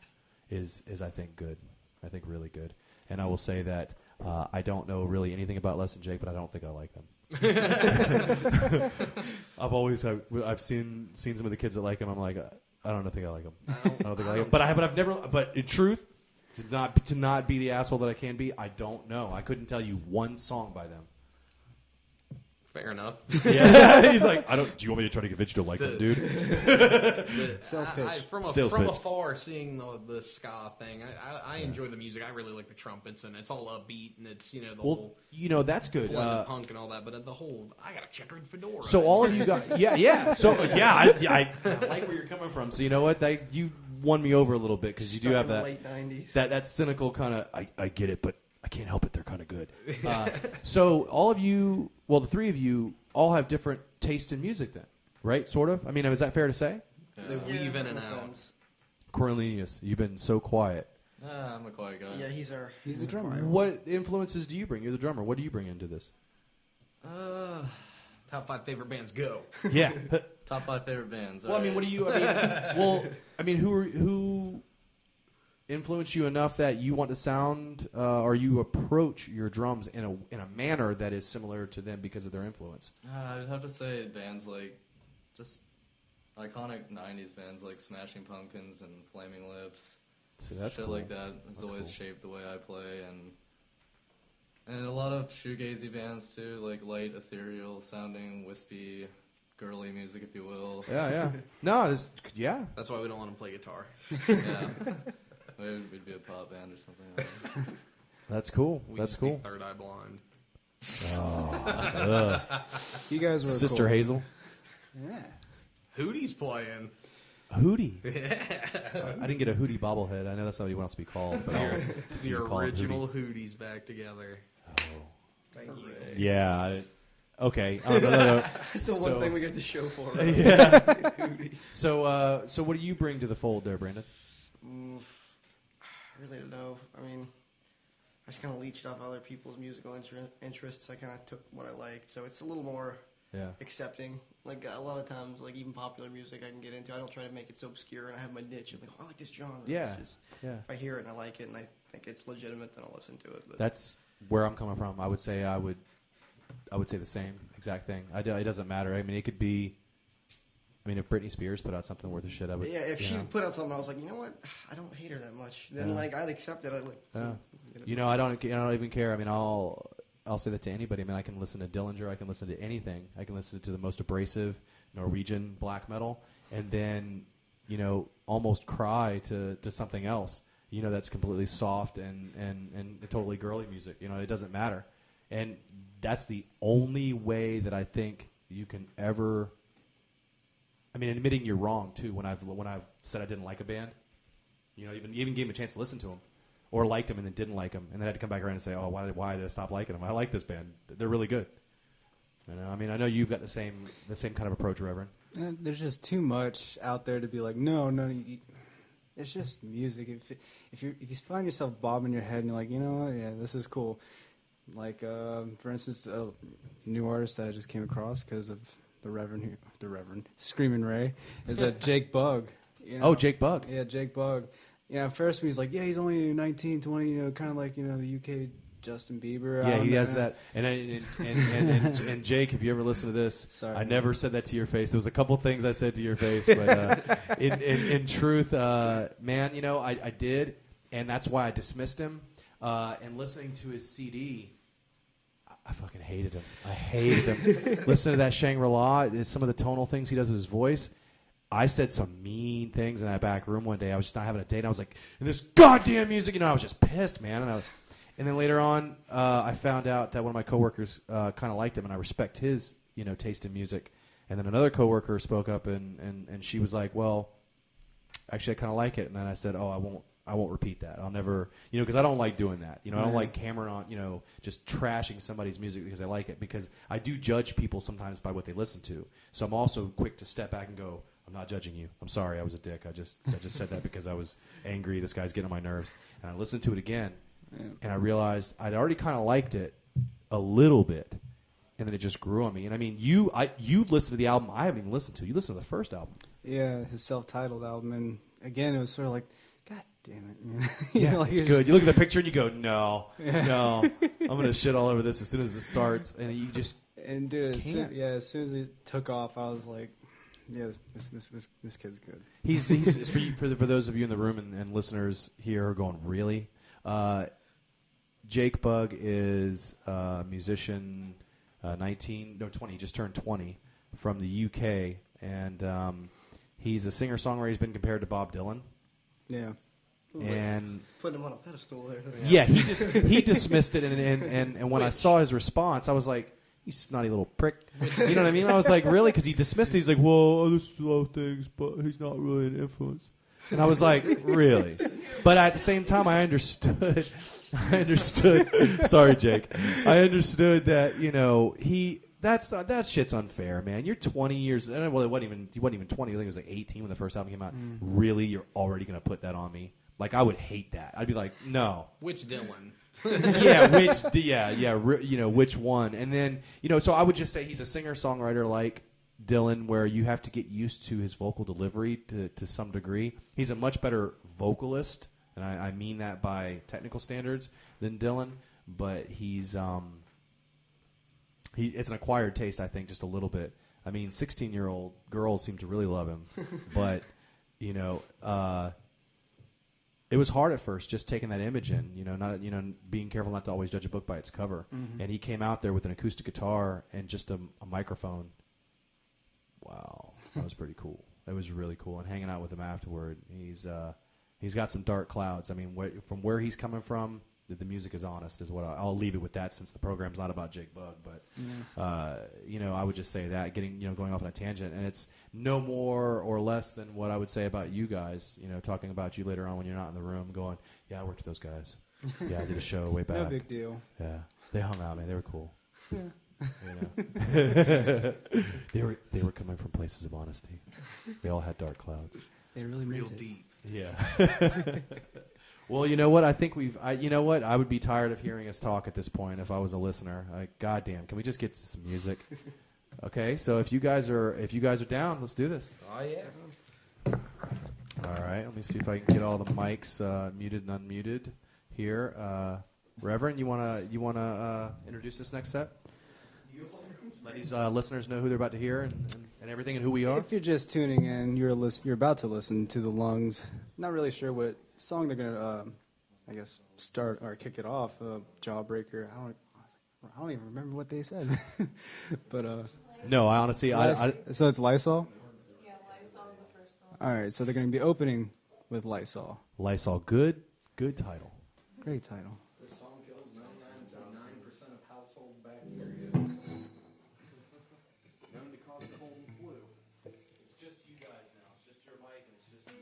is I think good. I think really good. And I will say that I don't know really anything about Les and Jake, but I don't think I like them. I've seen some of the kids that like them. I'm like, I don't think I like them. I don't think I like them. But I've never. But in truth, to not be the asshole that I can be, I don't know. I couldn't tell you one song by them. Fair enough. Yeah, he's like, do you want me to try to convince you to like them, dude? Sales pitch. From Sales pitch. afar, seeing the ska thing, I enjoy the music. I really like the trumpets, and it's all upbeat, and it's the whole that's good. blend of punk and all that. But the whole, I got a checkered fedora. So all of you got, So I like where you're coming from. So you know what? You won me over a little bit because you do have that late 90s. that cynical kind of. I get it, but I can't help it. They're kind of good. So all of you, the three of you, all have different taste in music, then, right? Sort of. I mean, is that fair to say? They weave in and out. Sense. Cornelius, you've been so quiet. I'm a quiet guy. Yeah, he's the drummer. What influences do you bring? You're the drummer. What do you bring into this? Top 5 favorite bands, go. Yeah. Top 5 favorite bands. Well, I mean, what do you? I mean, who influence you enough that you want to sound, or you approach your drums in a manner that is similar to them because of their influence? I'd have to say bands like just iconic '90s bands like Smashing Pumpkins and Flaming Lips. So that's shit cool. like that has That's always cool. shaped the way I play, and a lot of shoegazy bands too, like light, ethereal sounding, wispy, girly music, if you will. Yeah. No, That's why we don't let them play guitar. Yeah. Maybe we'd be a pop band or something like that. That's cool. We That's just cool. Be Third Eye Blind. You guys were Sister cool. Hazel. Yeah. Hootie's playing. Hootie. I didn't get a Hootie bobblehead. I know that's not what he wants to be called, but I'll continue The to call him original Hootie. Hooties back together. Oh. Thank you. Yeah. Okay. No. It's the one thing we get the show for. Right? Yeah. So what do you bring to the fold there, Brandon? I really don't know. I mean, I just kind of leached off other people's musical interests. I kind of took what I liked, so it's a little more accepting. Like a lot of times, like even popular music I can get into. I don't try to make it so obscure, and I have my niche. I'm like, I like this genre. Yeah. It's just, if I hear it and I like it and I think it's legitimate, then I'll listen to it. But That's where I'm coming from. I would say the same exact thing. It doesn't matter. I mean, it could be. I mean, if Britney Spears put out something worth a shit, I would. yeah, if she put out something, I was like, you know what? I don't hate her that much. Then like I'd accept it. I'd like. I don't even care. I mean, I'll say that to anybody. I mean, I can listen to Dillinger. I can listen to anything. I can listen to the most abrasive Norwegian black metal, and then almost cry to something else. That's completely soft and totally girly music. It doesn't matter, and that's the only way that I think you can ever. I mean, admitting you're wrong too. When I've said I didn't like a band, even gave them a chance to listen to them, or liked them and then didn't like them, and then had to come back around and say, oh, why did I stop liking them? I like this band. They're really good. I mean, I know you've got the same kind of approach, Reverend. There's just too much out there to be like, no. It's just music. If you find yourself bobbing your head and you're like, you know what, yeah, this is cool. Like, for instance, a new artist that I just came across because of the Reverend Screaming Wray is Jake Bugg. Oh, Jake Bugg. Yeah, Jake Bugg. At first when he's like, yeah, he's only 19, 20, kind of like, the UK Justin Bieber. Yeah, he album. has that. And Jake, if you ever listen to this, Sorry, I man. never said that to your face. There was a couple things I said to your face, but in truth, man, you know, I did, and that's why I dismissed him. And listening to his CD, I fucking hated him. I hated him. Listening to that Shangri-La, some of the tonal things he does with his voice. I said some mean things in that back room one day. I was just not having a date. And I was like, and this goddamn music, you know, I was just pissed, man. And then later on, I found out that one of my coworkers kind of liked him, and I respect his, you know, taste in music. And then another coworker spoke up, and she was like, well, actually, I kind of like it. And then I said, oh, I won't repeat that. I'll never, you know, because I don't like doing that. You know, I don't like hammering on, you know, just trashing somebody's music because I like it. Because I do judge people sometimes by what they listen to. So I'm also quick to step back and go, I'm not judging you. I'm sorry, I was a dick. I just said that because I was angry. This guy's getting on my nerves. And I listened to it again. And I realized I'd already kind of liked it a little bit, and then it just grew on me. And I mean, you've listened to the album I haven't even listened to. You listened to the first album. Yeah, his self-titled album, and again, it was sort of like, God damn it, man. Yeah, like, it's good. You look at the picture and you go, no, I'm gonna shit all over this as soon as it starts, and you just And dude, as can't. as soon as it took off, I was like, yeah, this kid's good. He's for those of you in the room and listeners here who are going, really? Jake Bugg is a musician, 20, just turned 20, from the UK, and he's a singer-songwriter. He's been compared to Bob Dylan. Yeah. And Putting him on a pedestal there. yeah, he dismissed it, and when I saw his response, I was like, you snotty little prick. You know what I mean? I was like, really? Because he dismissed it. He's like, well, I listen to a lot of things, but he's not really an influence. And I was like, really? But at the same time, I understood. Sorry, Jake. I understood that, you know, that shit's unfair, man. You're 20 years. Well, he wasn't even 20. I think it was like 18 when the first album came out. Really, you're already gonna put that on me? Like, I would hate that. I'd be like, no. Which Dylan? You know, which one? And then, you know, so I would just say he's a singer-songwriter like Dylan, where you have to get used to his vocal delivery to some degree. He's a much better vocalist, and I mean that by technical standards, than Dylan, but it's an acquired taste, I think, just a little bit. I mean, 16-year-old girls seem to really love him, but, you know, it was hard at first, just taking that image in, being careful not to always judge a book by its cover. Mm-hmm. And he came out there with an acoustic guitar and just a microphone. Wow, that was pretty cool. That was really cool. And hanging out with him afterward, he's got some dark clouds. I mean, from where he's coming from, the music is honest, is what I'll leave it with that, since the program's not about Jake Bugg. But I would just say that going off on a tangent, and it's no more or less than what I would say about you guys. You know, talking about you later on when you're not in the room, going, yeah, I worked with those guys. Yeah, I did a show way back. No big deal. Yeah, they hung out, man. They were cool. Yeah. You know? they were coming from places of honesty. They all had dark clouds. They really Real meant it. deep. Yeah. Well, you know what? I think I would be tired of hearing us talk at this point if I was a listener. Goddamn, can we just get some music? Okay, so if you guys are down, let's do this. Oh yeah. All right, let me see if I can get all the mics muted and unmuted here. Reverend, you wanna introduce this next set? Let these listeners know who they're about to hear and everything, and who we are. If you're just tuning in, you're about to listen to The Lungs. Not really sure what song they're gonna, start or kick it off. Jawbreaker. I don't even remember what they said. But No, I honestly, so it's Lysol. Yeah, Lysol's the first one. All right, so they're gonna be opening with Lysol. Lysol, good title. Great title. This song kills 99.9% of household bacteria. Known to cause a cold and flu. It's just you guys now. It's just your mic, and it's just you.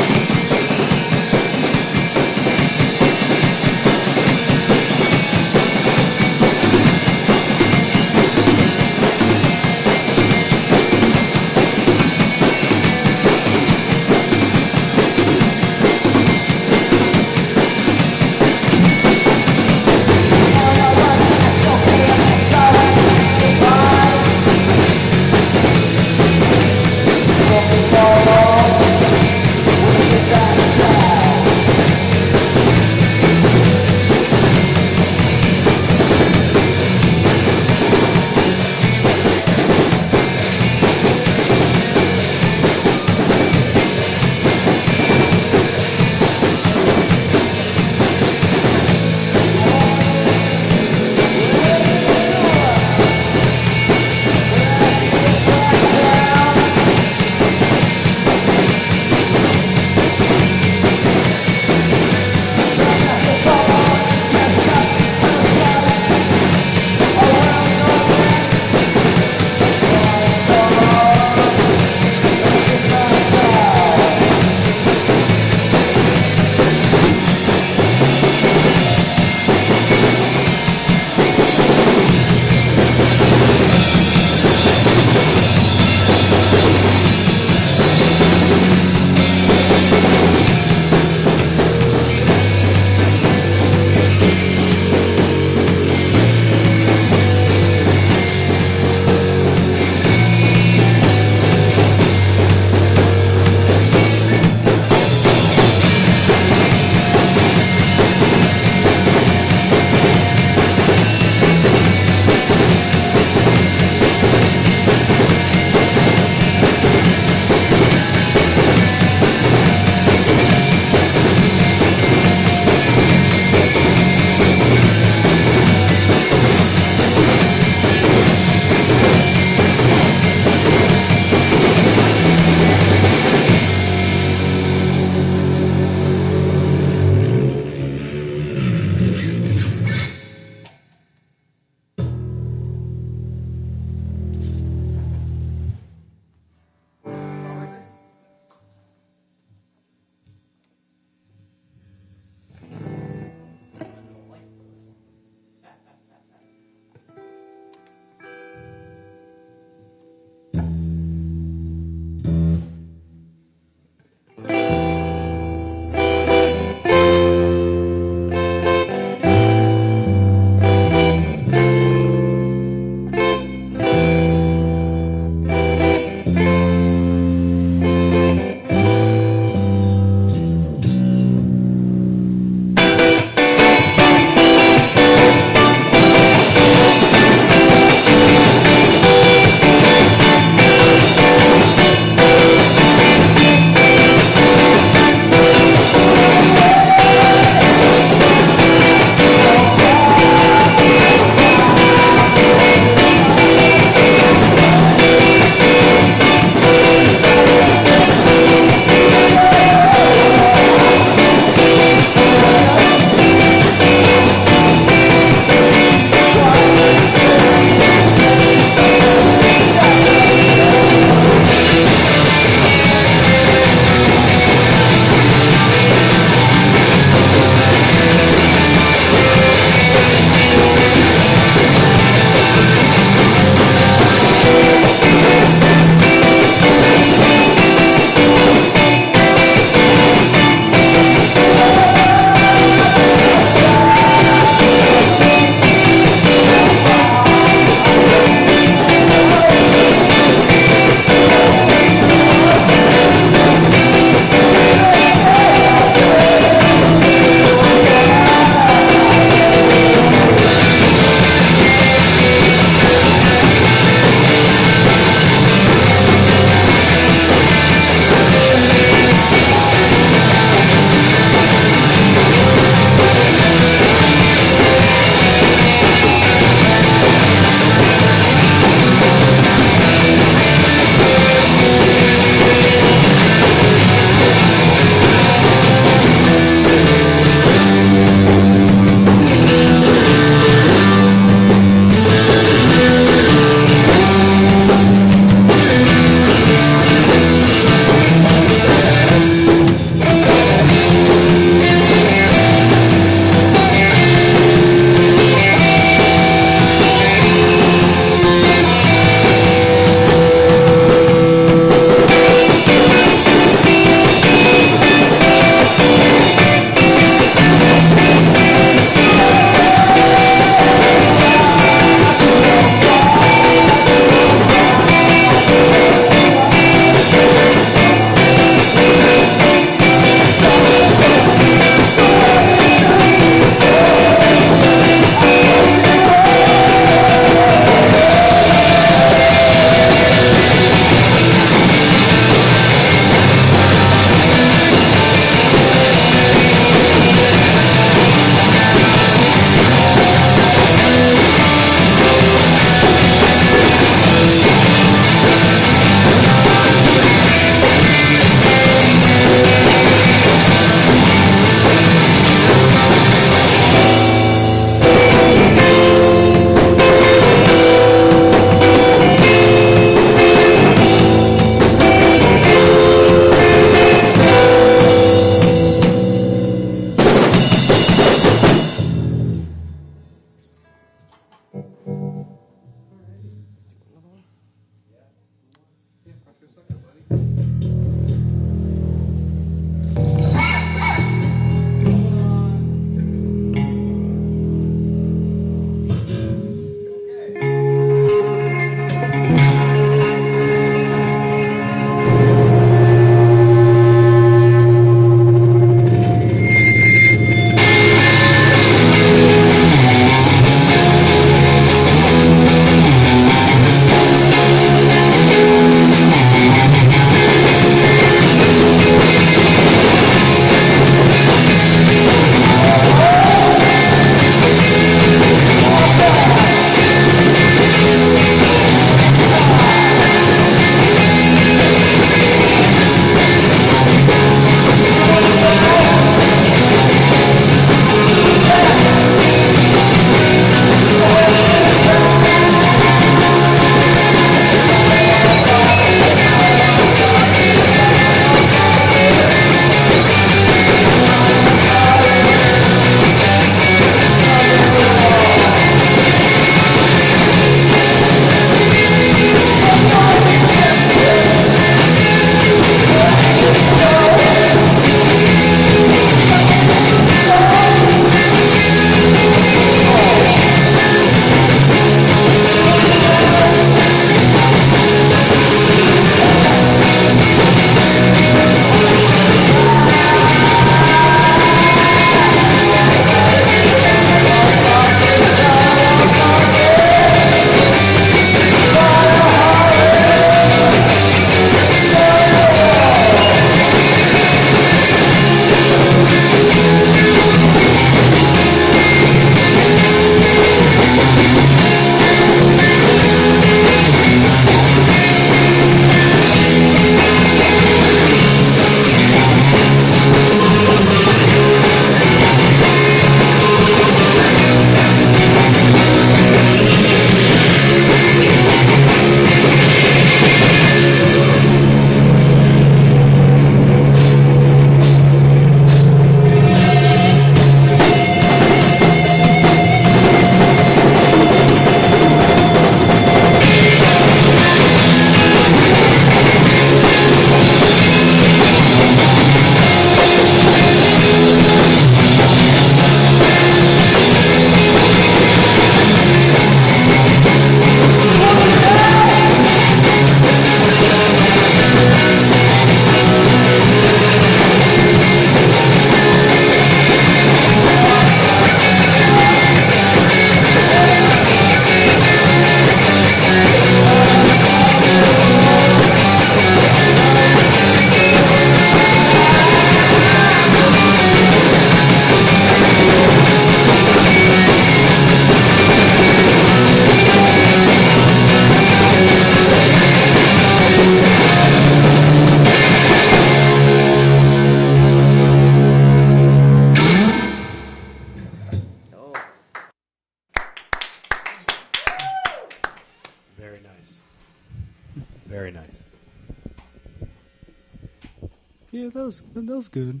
Yeah, that was good. That was good.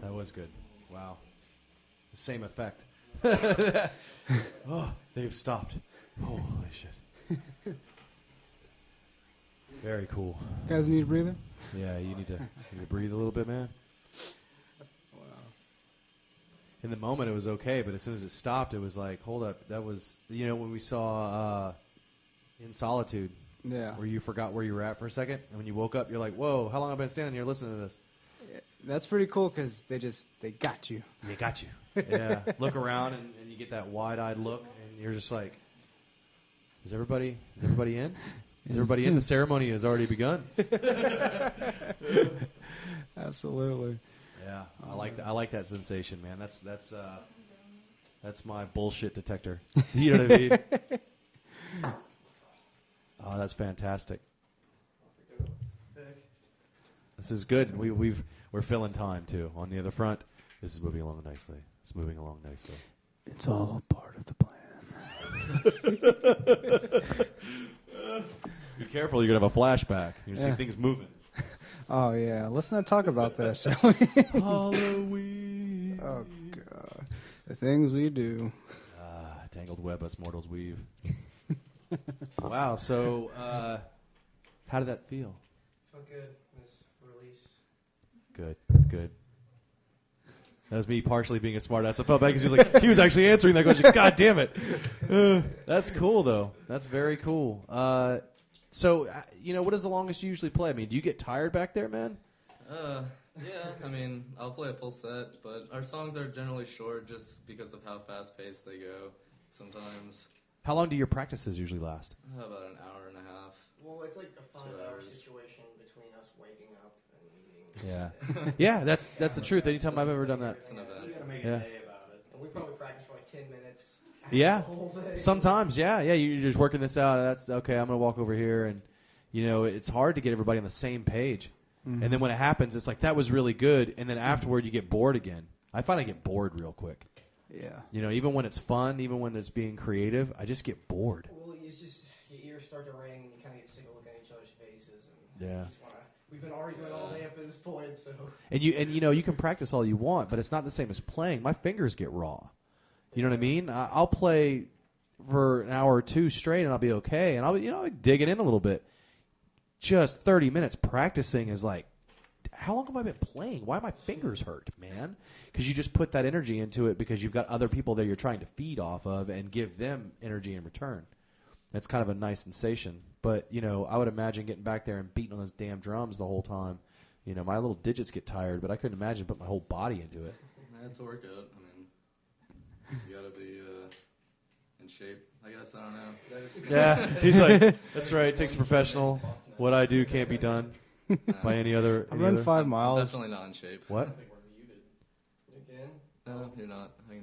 That was good. Wow. Same effect. Oh, they've stopped. Holy shit. Very cool. Guys need a breather? Yeah, you need to breathe a little bit, man. Wow. In the moment, it was okay, but as soon as it stopped, it was like, hold up. That was, when we saw In Solitude, Yeah. where you forgot where you were at for a second, and when you woke up, you're like, whoa, how long have I been standing here listening to this? That's pretty cool because they got you. They got you. Yeah. Look around, and you get that wide-eyed look, and you're just like, is everybody in? Is everybody in? The ceremony has already begun. Absolutely. Yeah, I like that sensation, man. That's my bullshit detector. You know what I mean? Oh, that's fantastic. This is good. We're filling time too. On the other front, this is moving along nicely. It's moving along nicely. It's all part of the plan. Be careful, you're gonna have a flashback. You're gonna see things moving. Oh yeah, let's not talk about that, shall we? Halloween. Oh god, the things we do. Tangled web us mortals weave. Wow. So, how did that feel? Felt good. This release. Good. That was me partially being a smartass. I felt bad because he was actually answering that question. God damn it. That's cool, though. That's very cool. So, what is the longest you usually play? I mean, do you get tired back there, man? Yeah, I mean, I'll play a full set, but our songs are generally short just because of how fast-paced they go sometimes. How long do your practices usually last? About an hour and a half. Well, it's like a 5-hour hours. situation between us waking up and leaving. Yeah. Yeah, that's the truth. Anytime I've ever done that. It's an event. You gotta make Yeah. a day about it. And we probably practice for like 10 minutes. Yeah. The whole day. Sometimes, yeah. You're just working this out. That's okay. I'm gonna walk over here, and it's hard to get everybody on the same page. Mm-hmm. And then when it happens, it's like that was really good, and then afterward you get bored again. I find I get bored real quick. Yeah. Even when it's fun, even when it's being creative, I just get bored. Well, it's just your ears start to ring, and you kind of get sick of looking at each other's faces. And Yeah. you just wanna, we've been arguing all day up to this point, so. And you can practice all you want, but it's not the same as playing. My fingers get raw. You know what I mean? I'll play for an hour or two straight, and I'll be okay, and I'll be digging in a little bit. Just 30 minutes practicing is like, how long have I been playing? Why my fingers hurt, man? Because you just put that energy into it because you've got other people there you're trying to feed off of and give them energy in return. That's kind of a nice sensation. But, I would imagine getting back there and beating on those damn drums the whole time. My little digits get tired, but I couldn't imagine putting my whole body into it. It's a workout. I mean, you gotta be in shape, I guess. I don't know. Yeah, he's like, that's right, it takes a professional. What I do can't be done by any other. I run 5 miles. Definitely not in shape. What? Again? No, you're not. I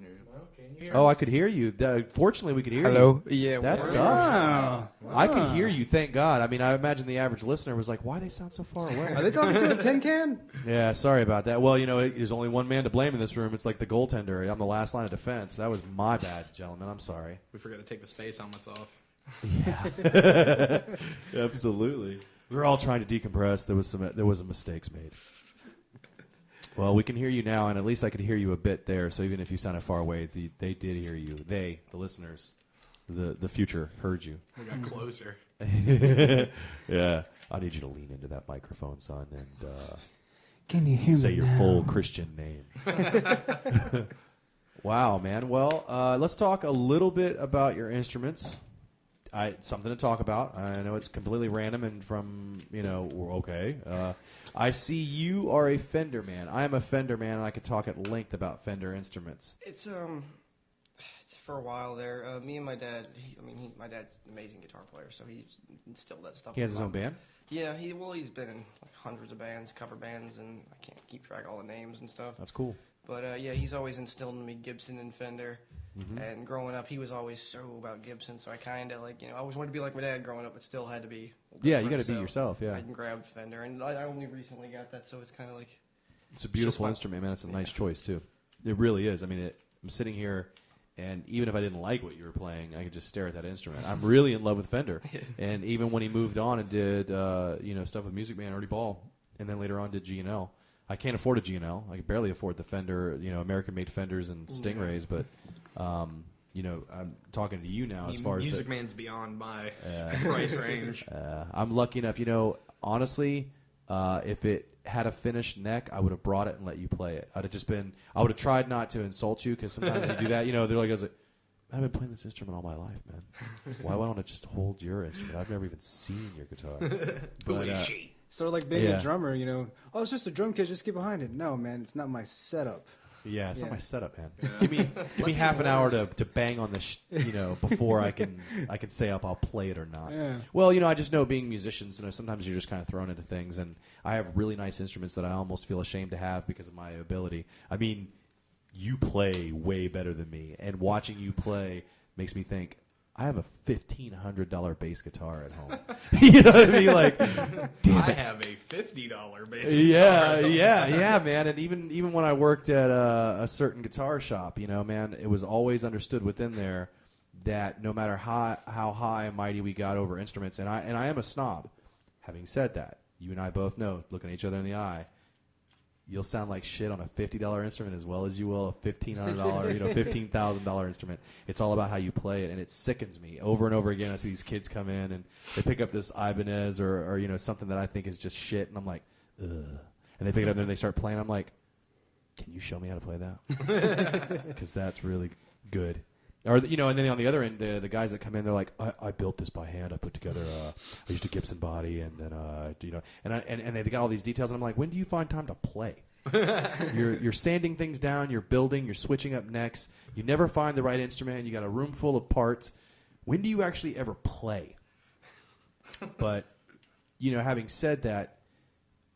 can hear you. Oh, I could hear you. Fortunately, we could hear Hello. you. Yeah. That sucks. Wow. I could hear you, thank God. I mean, I imagine the average listener was like, why do they sound so far Are away? they talking to a tin can? Yeah, sorry about that. Well, there's only one man to blame in this room. It's like the goaltender. I'm the last line of defense. That was my bad, gentlemen. I'm sorry. We forgot to take the space helmets off. Yeah. Absolutely. We were all trying to decompress. There was mistakes made. Well, we can hear you now, and at least I could hear you a bit there. So even if you sounded far away, they did hear you. They, the listeners, the future, heard you. We got closer. Yeah, I need you to lean into that microphone, son, and Can you hear say me your now? full Christian name. Wow, man. Well, let's talk a little bit about your instruments. Something to talk about. I know it's completely random and from, okay. I see you are a Fender man. I am a Fender man, and I could talk at length about Fender instruments. It's for a while there. Me and my dad. My dad's an amazing guitar player, so he instilled that stuff. He has in his my- own band? Yeah, he's been in like hundreds of bands, cover bands, and I can't keep track of all the names and stuff. That's cool. But he's always instilled in me Gibson and Fender. Mm-hmm. And growing up, he was always so about Gibson, so I kind of I always wanted to be like my dad growing up, but still had to be. Yeah, you got different, to be so yourself, yeah. I can grab Fender, and I only recently got that, so it's kind of like. It's a beautiful my- instrument, man. It's a nice choice, too. It really is. I mean, I'm sitting here, And even if I didn't like what you were playing, I could just stare at that instrument. I'm really in love with Fender. And even when he moved on and did stuff with Music Man, Ernie Ball, and then later on did G&L. I can't afford a G&L. I can barely afford the Fender, American-made Fenders and Stingrays. But, I'm talking to you now as far as Music Man's beyond my price range. I'm lucky enough. Honestly, if it had a finished neck, I would have brought it and let you play it. I would have tried not to insult you because sometimes you do that. They're like, I've been playing this instrument all my life, man. Why don't I just hold your instrument? I've never even seen your guitar. But, sort of like being a drummer, oh, it's just a drum kit, just get behind it. No, man, it's not my setup. Yeah, it's not my setup, man. Give me half an hour to bang on this, before I can say if I'll play it or not. Yeah. Well, I just know being musicians, sometimes you're just kind of thrown into things, and I have really nice instruments that I almost feel ashamed to have because of my ability. I mean, you play way better than me, and watching you play makes me think, I have a $1,500 bass guitar at home. You know what I mean? Like, damn I it. have a $50 bass guitar. Yeah, man. And even when I worked at a certain guitar shop, man, it was always understood within there that no matter how high and mighty we got over instruments, and I am a snob. Having said that, you and I both know, looking at each other in the eye, you'll sound like shit on a $50 instrument as well as you will a $1,500, $15,000 instrument. It's all about how you play it, and it sickens me over and over again. I see these kids come in and they pick up this Ibanez or something that I think is just shit, and I'm like, ugh. And they pick it up and they start playing. I'm like, can you show me how to play that? Because that's really good. Or and then on the other end, the guys that come in, they're like, I built this by hand. I put together, I used a Gibson body, and then and they've got all these details. And I'm like, when do you find time to play? You're sanding things down, you're building, you're switching up necks. You never find the right instrument. You got a room full of parts. When do you actually ever play? But having said that,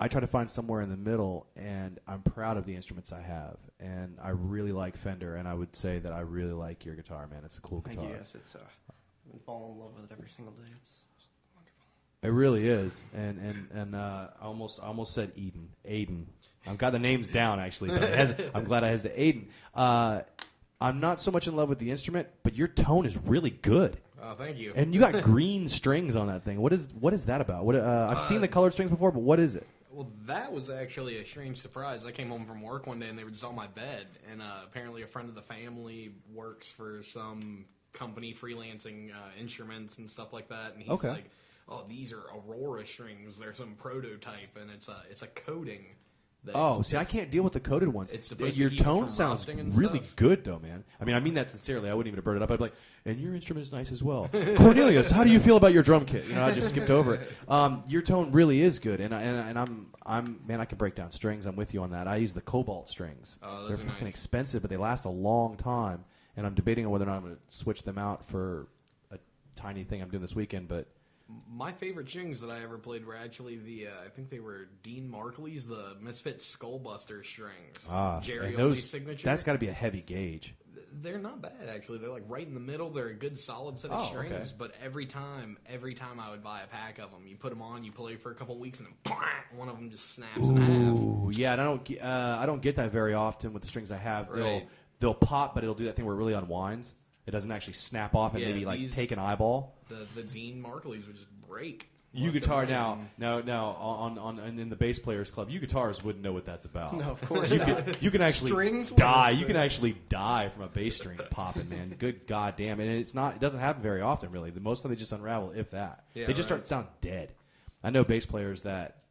I try to find somewhere in the middle, and I'm proud of the instruments I have, and I really like Fender, and I would say that I really like your guitar, man. It's a cool guitar. Thank you. Yes, it's I've been falling in love with it every single day. It's wonderful. It really is, and I almost said Aiden. I've got the names down actually, but I'm glad I hesitated. Aiden. I'm not so much in love with the instrument, but your tone is really good. Oh, thank you. And you got green strings on that thing. What is that about? I've seen the colored strings before, but what is it? Well, that was actually a strange surprise. I came home from work one day, and they were just on my bed. And apparently a friend of the family works for some company freelancing instruments and stuff like that. And he's like, oh, these are Aurora strings. They're some prototype, and it's a coating. See, I can't deal with the coated ones. It's supposed your to keep it tone from sounds rusting and really stuff. good, though, man. I mean that sincerely. I wouldn't even have brought it up. I'd be like, and your instrument is nice as well. Cornelius, how do you feel about your drum kit? I just skipped over it. Your tone really is good, and I'm man, I can break down strings. I'm with you on that. I use the Cobalt strings. Oh, They're those are fucking nice. expensive, but they last a long time. And I'm debating on whether or not I'm going to switch them out for a tiny thing I'm doing this weekend, but. My favorite strings that I ever played were actually I think they were Dean Markley's, the Misfits Skullbuster strings. Jerry and Only's signature. That's got to be a heavy gauge. They're not bad, actually. They're like right in the middle. They're a good solid set of strings. Okay. But every time I would buy a pack of them, you put them on, you play for a couple weeks, and then one of them just snaps in half. Ooh, yeah, and I don't get that very often with the strings I have. Right. They'll pop, but it'll do that thing where it really unwinds. It doesn't actually snap off and maybe like take an eyeball. The Dean Markleys would just break. You guitar now on in the bass players club. You guitars wouldn't know what that's about. No, of course not. You can actually Strings? die. What is You can this? actually die from a bass string popping, man. Good goddamn! And it doesn't happen very often, really. Most of them just unravel, if that. Yeah, they just start right. to sound dead. I know bass players that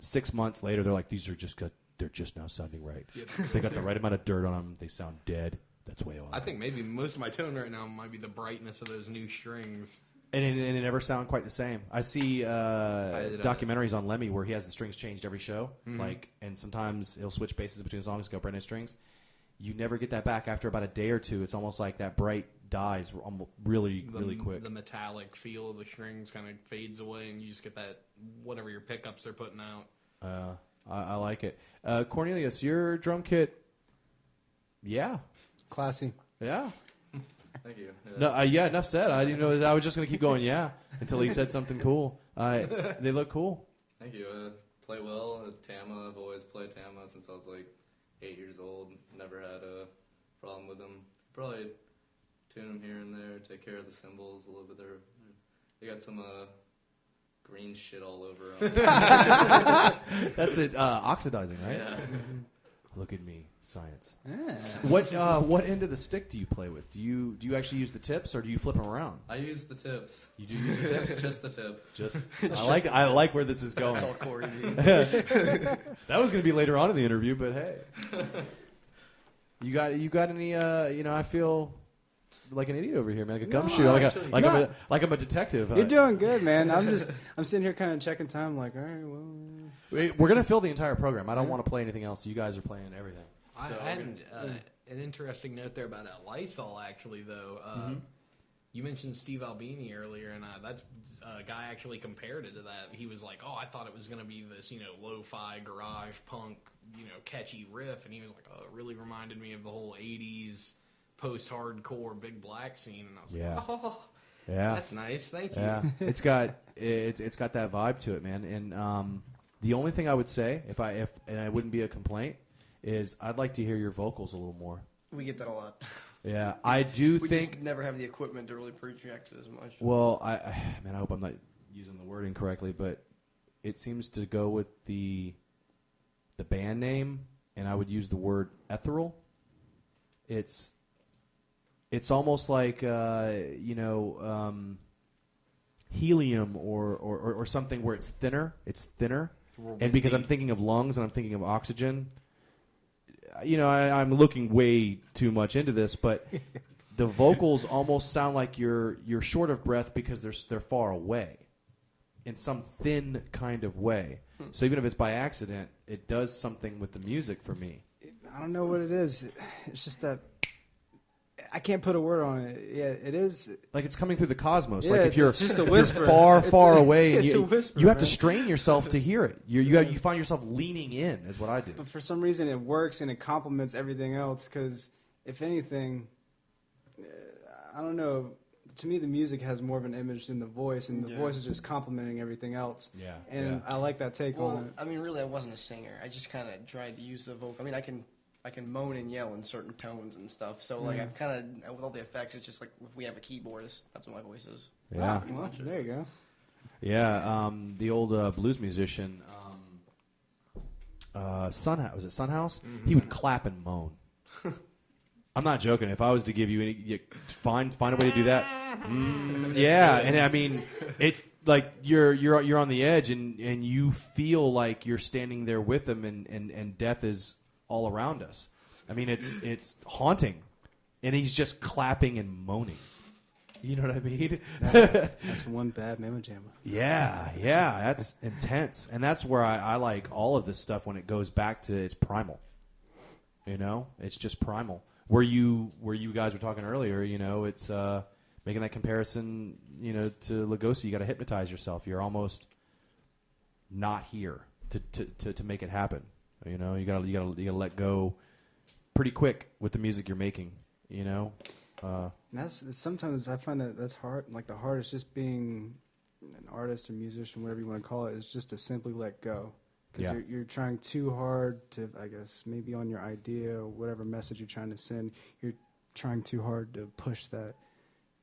6 months later they're like, these are just good. They're just now sounding right. They got the right amount of dirt on them. They sound dead. That's way off. I think maybe most of my tone right now might be the brightness of those new strings. And it never sound quite the same. I see documentaries on Lemmy where he has the strings changed every show, and sometimes he'll switch basses between songs, go brand new strings. You never get that back after about a day or two. It's almost like that bright dies really quick. The metallic feel of the strings kind of fades away, and you just get that whatever your pickups are putting out. I like it. Cornelius, your drum kit, yeah. Classy. Yeah. Thank you. No, enough said. I didn't know. I was just going to keep going, yeah, until he said something cool. They look cool. Thank you. Play well at Tama. I've always played Tama since I was like 8 years old. Never had a problem with them. Probably tune them here and there, take care of the cymbals a little bit there. They got some green shit all over them. That's it. Oxidizing, right? Yeah. Look at me, science. Yeah. What end of the stick do you play with? Do you actually use the tips or do you flip them around? I use the tips. You do use the tips? Just the tip. I like where this is going. That's all Corey needs. That was going to be later on in the interview, but hey, you got any? I feel like an idiot over here, man, like a gumshoe, like I'm a detective. You're doing good, man. I'm sitting here kind of checking time, like, all right, well. We're going to fill the entire program. I don't want to play anything else. You guys are playing everything. I had an interesting note there about Lysol, actually, though. You mentioned Steve Albini earlier, and that's a guy actually compared it to that. He was like, I thought it was going to be this, lo-fi, garage, punk, catchy riff. And he was like, it really reminded me of the whole 80s post-hardcore Big Black scene. And I was like, yeah, that's nice. Thank you. Yeah, it's got that vibe to it, man. And the only thing I would say, if I wouldn't be a complaint, is I'd like to hear your vocals a little more. We get that a lot. Yeah, I do we think just never have the equipment to really project as much. Well, I hope I'm not using the wording correctly, but it seems to go with the band name, and I would use the word ethereal. It's almost like helium or something where it's thinner. It's thinner, and because I'm thinking of lungs and I'm thinking of oxygen. I'm looking way too much into this, but the vocals almost sound like you're short of breath because they're far away in some thin kind of way. So even if it's by accident, it does something with the music for me. I don't know what it is. It's just that I can't put a word on it. Yeah, it is. Like it's coming through the cosmos. Yeah, like if you're, it's just a if whisper. You're far away, and it's a whisper, you have to man. strain yourself to hear it. You find yourself leaning in, is what I do. But for some reason, it works and it complements everything else. Because if anything, I don't know. To me, the music has more of an image than the voice, and the voice is just complementing everything else. Yeah. And I like that take on it. I mean, really, I wasn't a singer. I just kind of tried to use the vocal. I mean, I can moan and yell in certain tones and stuff. So like I've kind of with all the effects, it's just like if we have a keyboardist, that's what my voice is. Yeah. Well, there you go. Yeah. The old blues musician, Sunhouse. Was it Sunhouse? Mm-hmm. He would clap and moan. I'm not joking. If I was to give you any, find a way to do that. Yeah, and I mean, it like you're on the edge, and you feel like you're standing there with them, and death is all around us. I mean, it's haunting, and he's just clapping and moaning. You know what I mean? That's one bad memo jammer. Yeah, that's intense, and that's where I like all of this stuff when it goes back to its primal. It's just primal. Where you guys were talking earlier, it's making that comparison, to Lugosi. You got to hypnotize yourself. You're almost not here to make it happen. You gotta let go pretty quick with the music you're making. That's sometimes I find that's hard. Like the hardest, just being an artist or musician, whatever you want to call it, is just to simply let go. Because you're trying too hard to, I guess, maybe on your idea or whatever message you're trying to send, you're trying too hard to push that.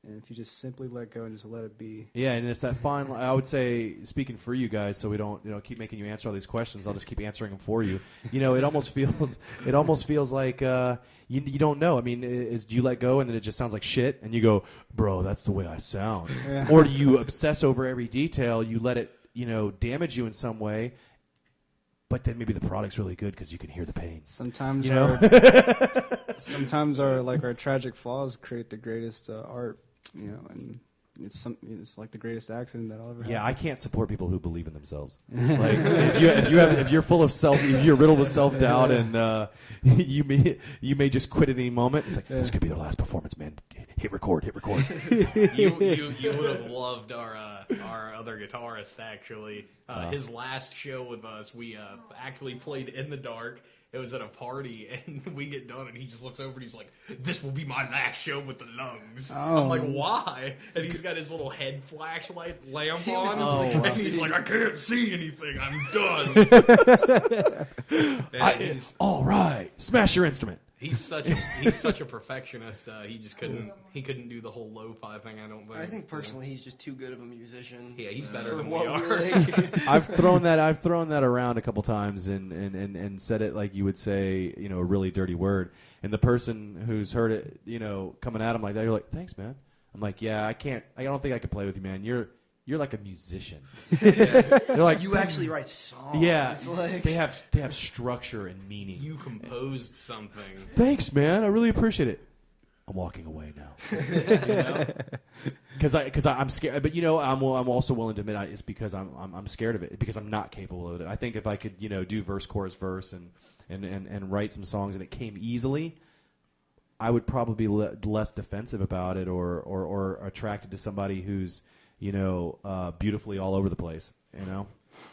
And if you just simply let go and just let it be. Yeah, and it's that fine. I would say, speaking for you guys, so we don't keep making you answer all these questions. I'll just keep answering them for you. It almost feels like you don't know. I mean, do you let go and then it just sounds like shit, and you go, bro, that's the way I sound, or do you obsess over every detail? You let it damage you in some way. But then maybe the product's really good because you can hear the pain. Sometimes, sometimes our tragic flaws create the greatest art, and it's like the greatest accident that I'll ever have. Yeah, I can't support people who believe in themselves. Like if you're full of if you're riddled with self-doubt, and you may just quit at any moment. It's like this could be their last performance, man. Hit record. You would have loved our other guitarist, actually. His last show with us, we actually played in the dark. It was at a party, and we get done, and he just looks over, and he's like, this will be my last show with the lungs. I'm like, why? And he's got his little head flashlight lamp on, and he's like, I can't see anything. I'm done. All right. Smash your instrument. He's such a perfectionist. He just couldn't do the whole lo-fi thing. I don't think. I think personally he's just too good of a musician. Yeah, he's better for than what we are. we like. I've thrown that around a couple times and said it like you would say, you know, a really dirty word. And the person who's heard it, you know, coming at him like that, you're like, thanks, man. I'm like, yeah, I don't think I could play with you, man. You're like a musician. They're like, You actually write songs. yeah, Like, they have structure and meaning. You composed something. Thanks, man. I really appreciate it. I'm walking away now. Because I'm scared. But, you know, I'm also willing to admit it's because I'm scared of it, because I'm not capable of it. I think if I could, you know, do verse, chorus, verse, and write some songs and it came easily, I would probably be less defensive about it or attracted to somebody who's, you know, beautifully all over the place, you know?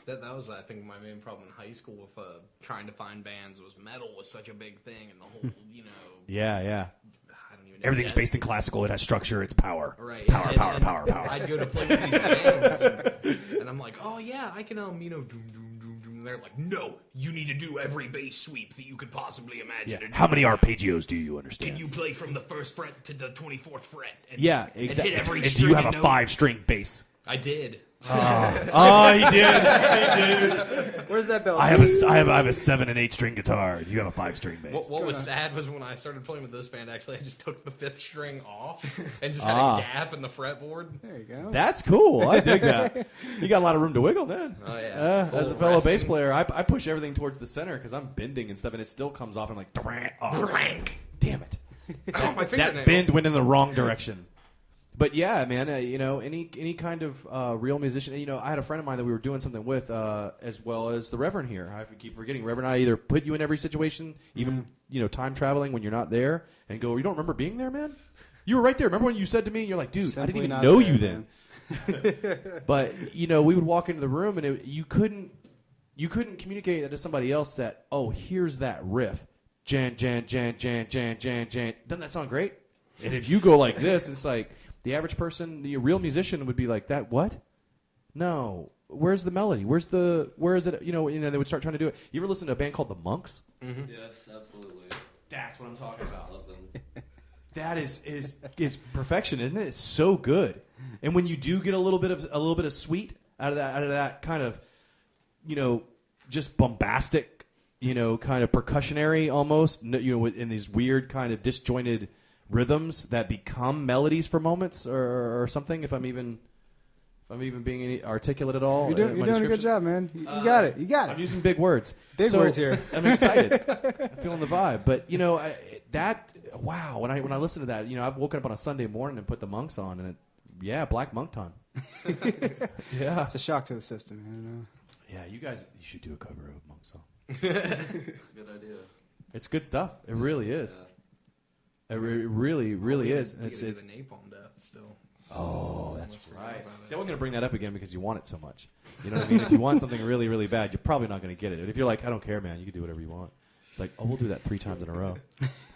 That was, I think, my main problem in high school with trying to find bands was metal was such a big thing, and the whole, you know... Yeah. I don't even know. Everything's based in classical. It has structure. It's power. Right. Power. I'd go to play with these bands, and I'm like, oh, yeah, I can, you know, doom, doom, doom, doom. And they're like, no, you need to do every bass sweep that you could possibly imagine. Yeah. How many arpeggios do you understand? Can you play from the 1st fret to the 24th fret? And, Yeah, and exactly. hit every And do string you have a note? 5-string bass? I did. Oh, he did. Where's that bell? I have a 7 and 8 string guitar. You have a 5-string bass. What was sad was when I started playing with this band, actually, I just took the 5th string off and just had a gap in the fretboard. There you go. That's cool. I dig that. You got a lot of room to wiggle then. Oh, yeah. As a fellow bass player, I push everything towards the center because I'm bending and stuff, and it still comes off. And I'm like, oh, damn it. Oh, my fingernail. That bend went in the wrong direction. But yeah, man, you know, any kind of real musician. You know, I had a friend of mine that we were doing something with, as well as the Reverend here. I keep forgetting. Reverend, I either put you in every situation, even you know, time traveling when you're not there, and go, you don't remember being there, man? You were right there. Remember when you said to me, you're like, dude, I didn't even know you then. But you know, we would walk into the room, and you couldn't communicate that to somebody else. That here's that riff, Jan. Doesn't that sound great? And if you go like this, it's like. The average person, the real musician, would be like, "That what? No, where's the melody? Where is it? You know?" And then they would start trying to do it. You ever listen to a band called the Monks? Mm-hmm. Yes, absolutely. That's what I'm talking about. Love them. That is perfection, isn't it? It's so good. And when you do get a little bit of sweet out of that kind of, you know, just bombastic, you know, kind of percussionary almost, you know, in these weird kind of disjointed rhythms that become melodies for moments or something. If I'm even being articulate at all, You're doing a good job, man. You got it. You got it. I'm using big words. Big words here. I'm excited. I'm feeling the vibe. But you know, wow. When I listen to that, you know, I've woken up on a Sunday morning and put the Monks on, and Black Monk time. Yeah, It's a shock to the system, you know. Yeah, you should do a cover of Monk song. It's a good idea. It's good stuff. It really is. Yeah. It really is. And We it's could do the Napalm Death still. Oh, that's right. See, I wasn't going to bring that up again because you want it so much. You know what I mean? If you want something really, really bad, you're probably not going to get it. If you're like, I don't care, man, you can do whatever you want. It's like, we'll do that 3 times in a row.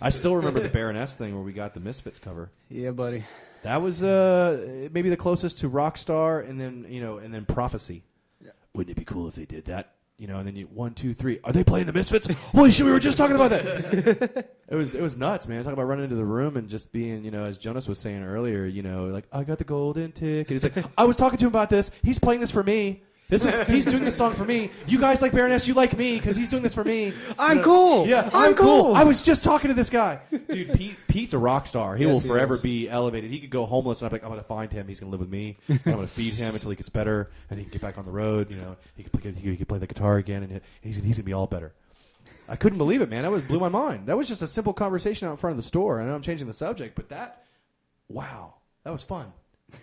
I still remember the Baroness thing where we got the Misfits cover. Yeah, buddy. That was maybe the closest to Rockstar, and then Prophecy. Yeah. Wouldn't it be cool if they did that? You know, and then 1, 2, 3. Are they playing the Misfits? Holy shit, we were just talking about that. It was nuts, man. Talking about running into the room and just being, you know, as Jonas was saying earlier, you know, like, I got the golden ticket. It's like, I was talking to him about this. He's playing this for me. He's doing this song for me. You guys like Baroness, you like me because he's doing this for me. I'm cool. Yeah, I'm cool. I was just talking to this guy. Dude, Pete's a rock star. He Yes, will he forever is. be elevated. He could go homeless, and I'm like, I'm going to find him. He's going to live with me. And I'm going to feed him until he gets better, and he can get back on the road. You know, he can play the guitar again, and he's going to be all better. I couldn't believe it, man. That blew my mind. That was just a simple conversation out in front of the store. I know I'm changing the subject, but that was fun.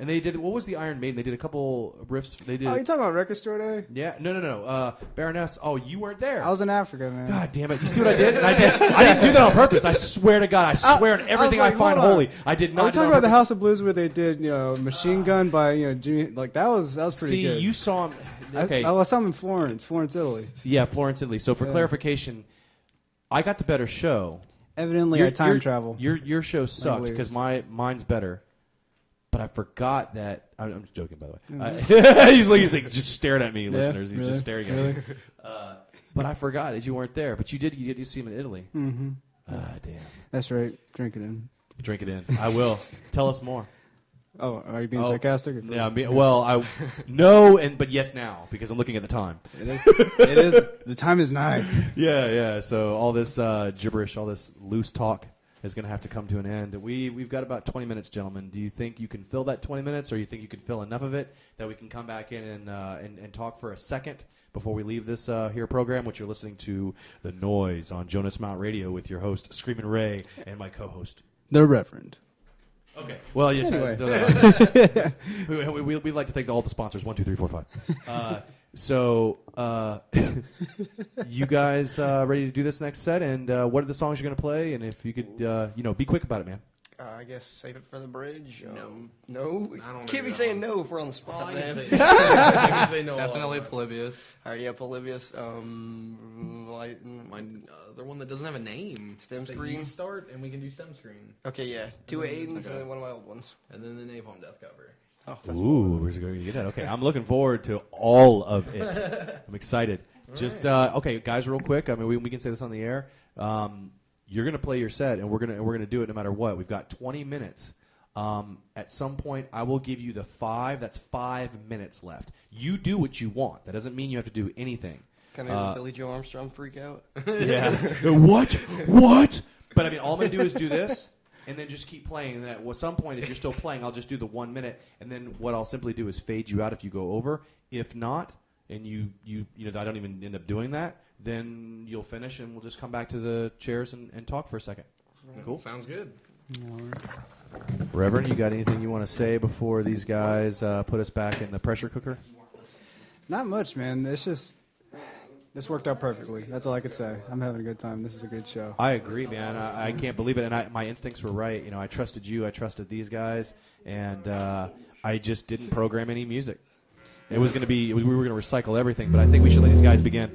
And they did, what was the Iron Maiden? They did a couple riffs. They did. Oh, you talking about Record Store Day? Yeah, no. Baroness. Oh, you weren't there. I was in Africa, man. God damn it! You see what I did? And I didn't do that on purpose. I swear to God. I swear on everything I like, find hold on. holy. I did not. Are we do that talking on about the purpose. House of Blues where they did, you know, Machine Gun by, you know, Jimmy? Like that was pretty See, good. you saw him. Okay. I saw him in Florence, Italy. Yeah, Florence, Italy. So for clarification, I got the better show. Evidently, I time travel. Your show sucked believe. because mine's better. But I forgot that. I'm just joking, by the way. He's like just staring at me, listeners. He's just staring at me. But I forgot that you weren't there. But you did see him in Italy. Mm-hmm. Damn. That's right. Drink it in. Drink it in. I will. Tell us more. Oh, are you being sarcastic? Yeah. But yes now because I'm looking at the time. It is. It is. The time is nigh. Yeah. So all this gibberish, all this loose talk is going to have to come to an end. We've got about 20 minutes, gentlemen. Do you think you can fill that 20 minutes, or you think you can fill enough of it that we can come back in and talk for a second before we leave this here program, which you're listening to The Noise on Jonas Mount Radio with your host, Screamin' Ray, and my co-host, The Reverend. Okay. Well, yes. Anyway. We'd like to thank all the sponsors. 1, 2, 3, 4, 5. You guys ready to do this next set? And what are the songs you're going to play? And if you could, be quick about it, man. I guess save it for the bridge. No. No? I don't Can't be know. saying no if we're on the spot, I man. can say, I can say no. Definitely Polybius. All right, yeah, Polybius. The one that doesn't have a name. Stem That Screen? You start, and we can do stem screen. Okay, yeah. 2 of Aiden's Okay. and then one of my old ones. And then the Napalm Death cover. Oh, that's Ooh, we're going to get that. Okay, I'm looking forward to all of it. I'm excited. Just okay, guys, real quick. I mean, we can say this on the air. You're going to play your set, and we're going to do it no matter what. We've got 20 minutes. At some point, I will give you the 5. That's 5 minutes left. You do what you want. That doesn't mean you have to do anything. Can I have a Billy Joe Armstrong freak out? Yeah. What? What? But I mean, all I'm going to do is do this, and then just keep playing. And then at some point, if you're still playing, I'll just do the 1 minute, and then what I'll simply do is fade you out if you go over. If not, and you I don't even end up doing that, then you'll finish, and we'll just come back to the chairs and talk for a second. Cool. Sounds good. Reverend, you got anything you want to say before these guys put us back in the pressure cooker? Not much, man. This worked out perfectly. That's all I could say. I'm having a good time. This is a good show. I agree, man. I can't believe it, and my instincts were right. I trusted you. I trusted these guys, and I just didn't program any music. It was going to be we were going to recycle everything, but I think we should let these guys begin.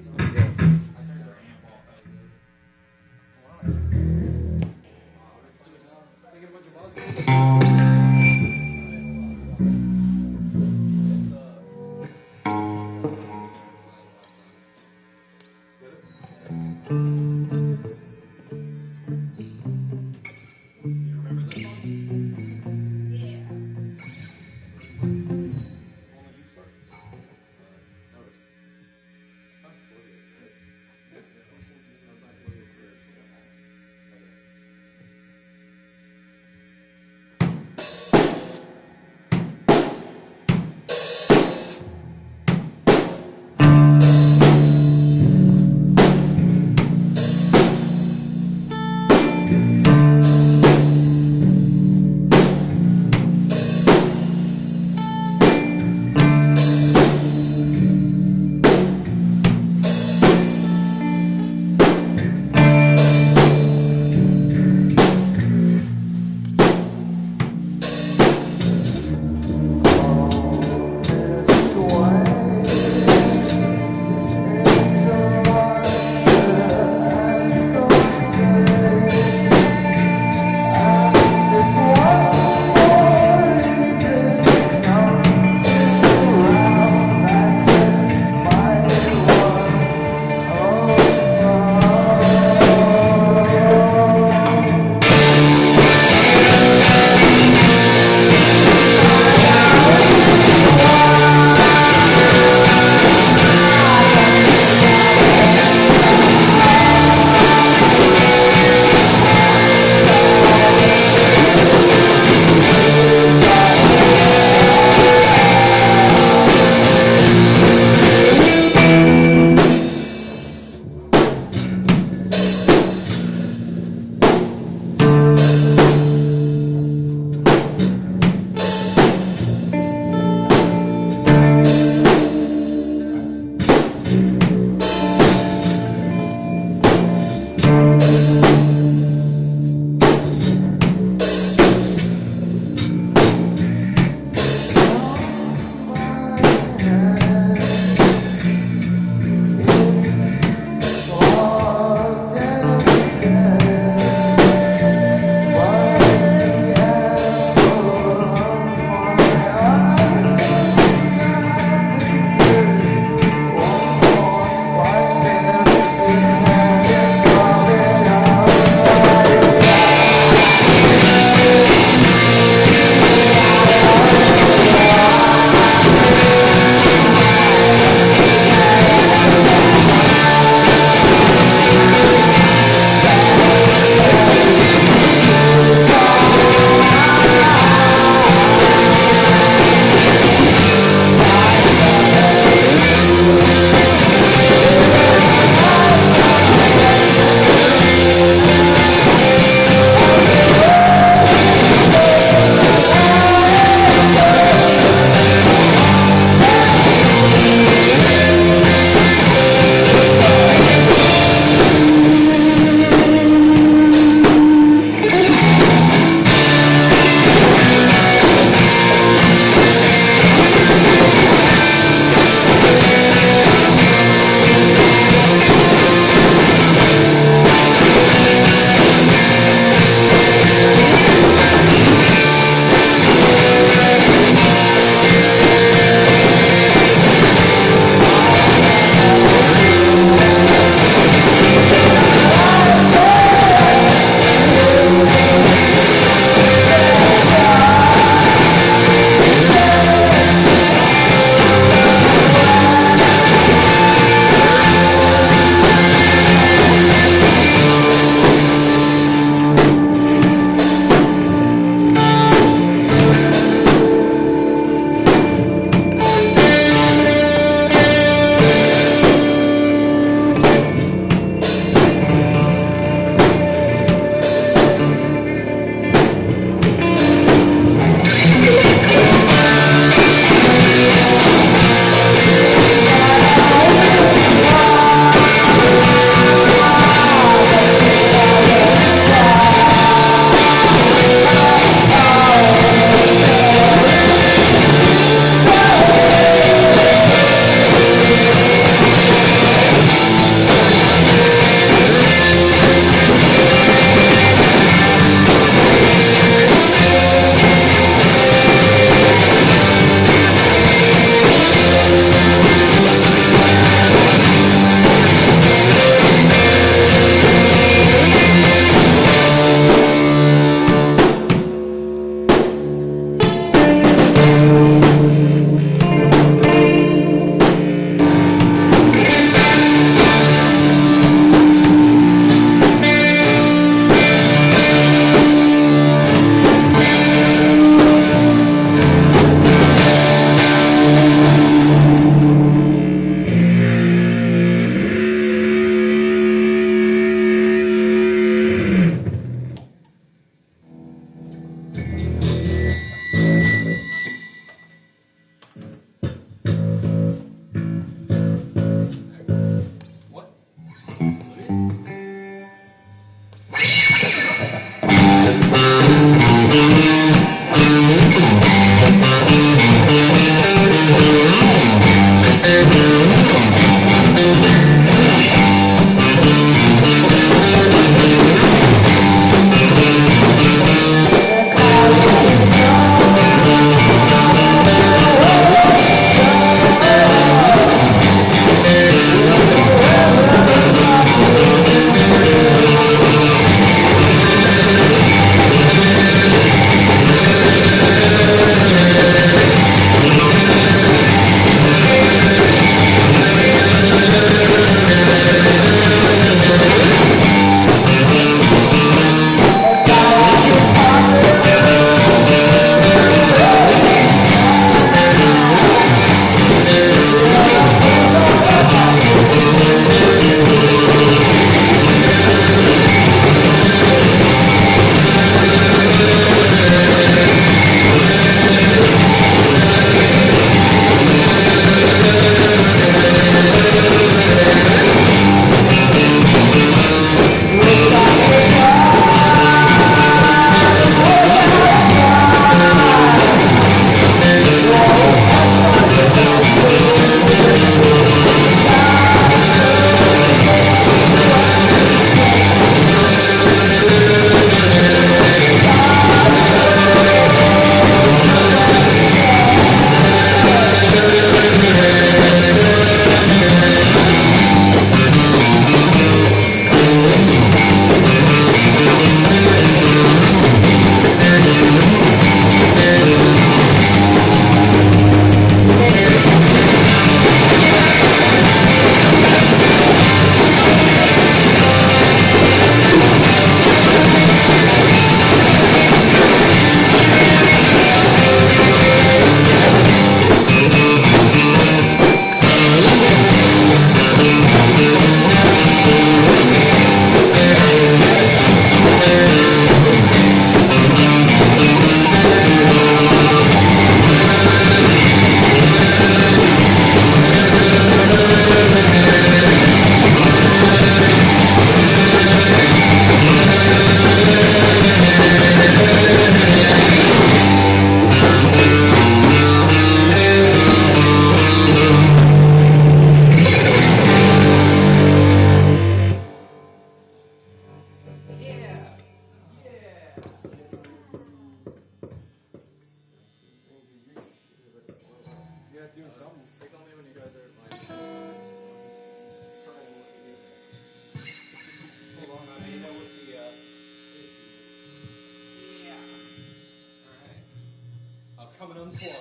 Common Unplugged.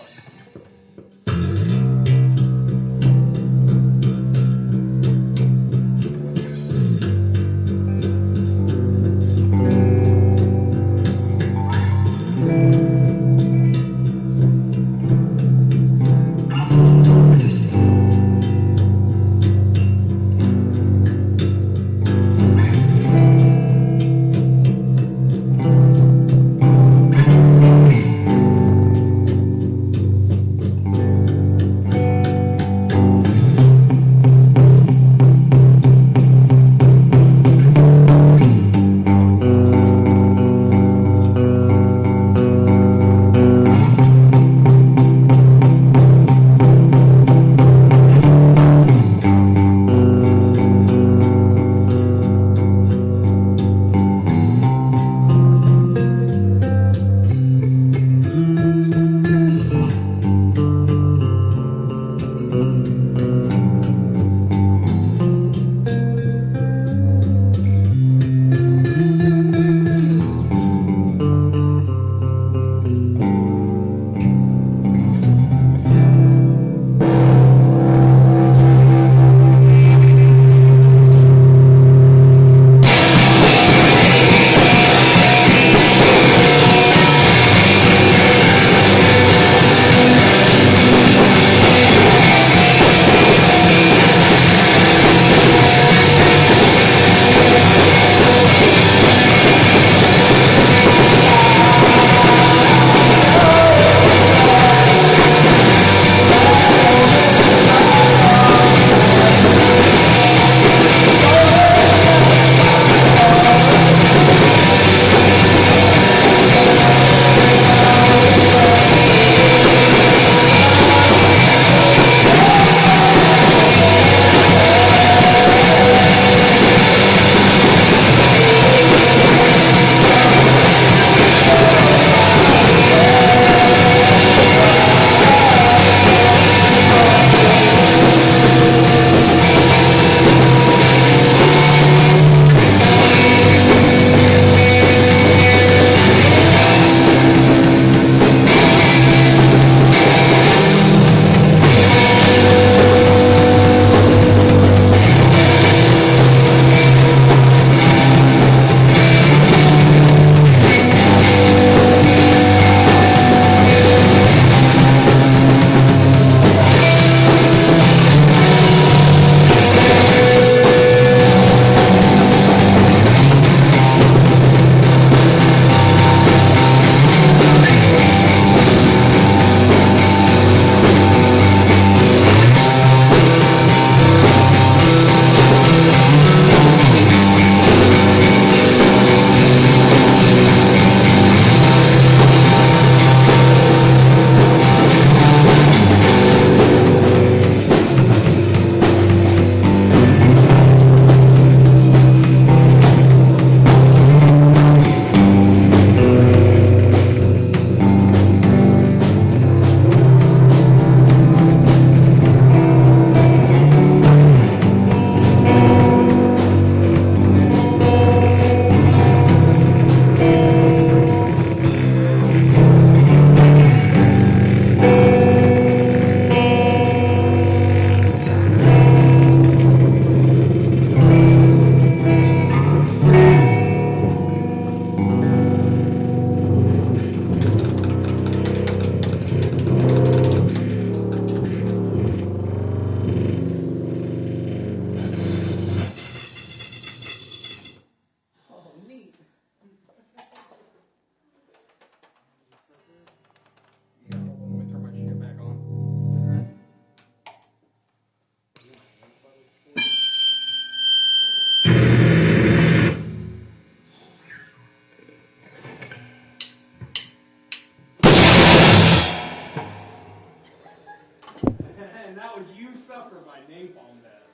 And that was You Suffer by Napalm Death.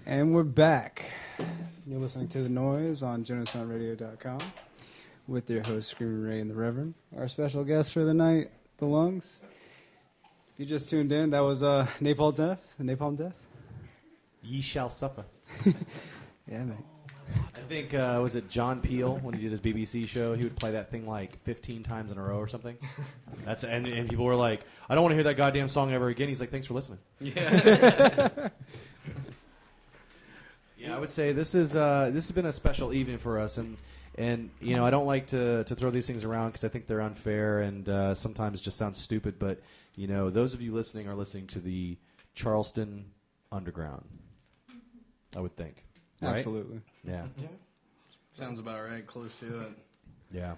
And we're back. You're listening to The Noise on JonasMountainRadio.com with your host, Screaming Ray and the Reverend. Our special guest for the night, The Lungs. If you just tuned in, that was Napalm Death. The Napalm Death. Ye shall suffer. Yeah, man. I think, was it John Peel when he did his BBC show? He would play that thing like 15 times in a row or something. And people were like, I don't want to hear that goddamn song ever again. He's like, thanks for listening. Yeah. Yeah, I would say this has been a special evening for us, and you know, I don't like to throw these things around because I think they're unfair and sometimes just sound stupid. But you know, those of you listening are listening to the Charleston Underground. I would think. Right? Absolutely. Yeah. Sounds about right. Close to it. Yeah.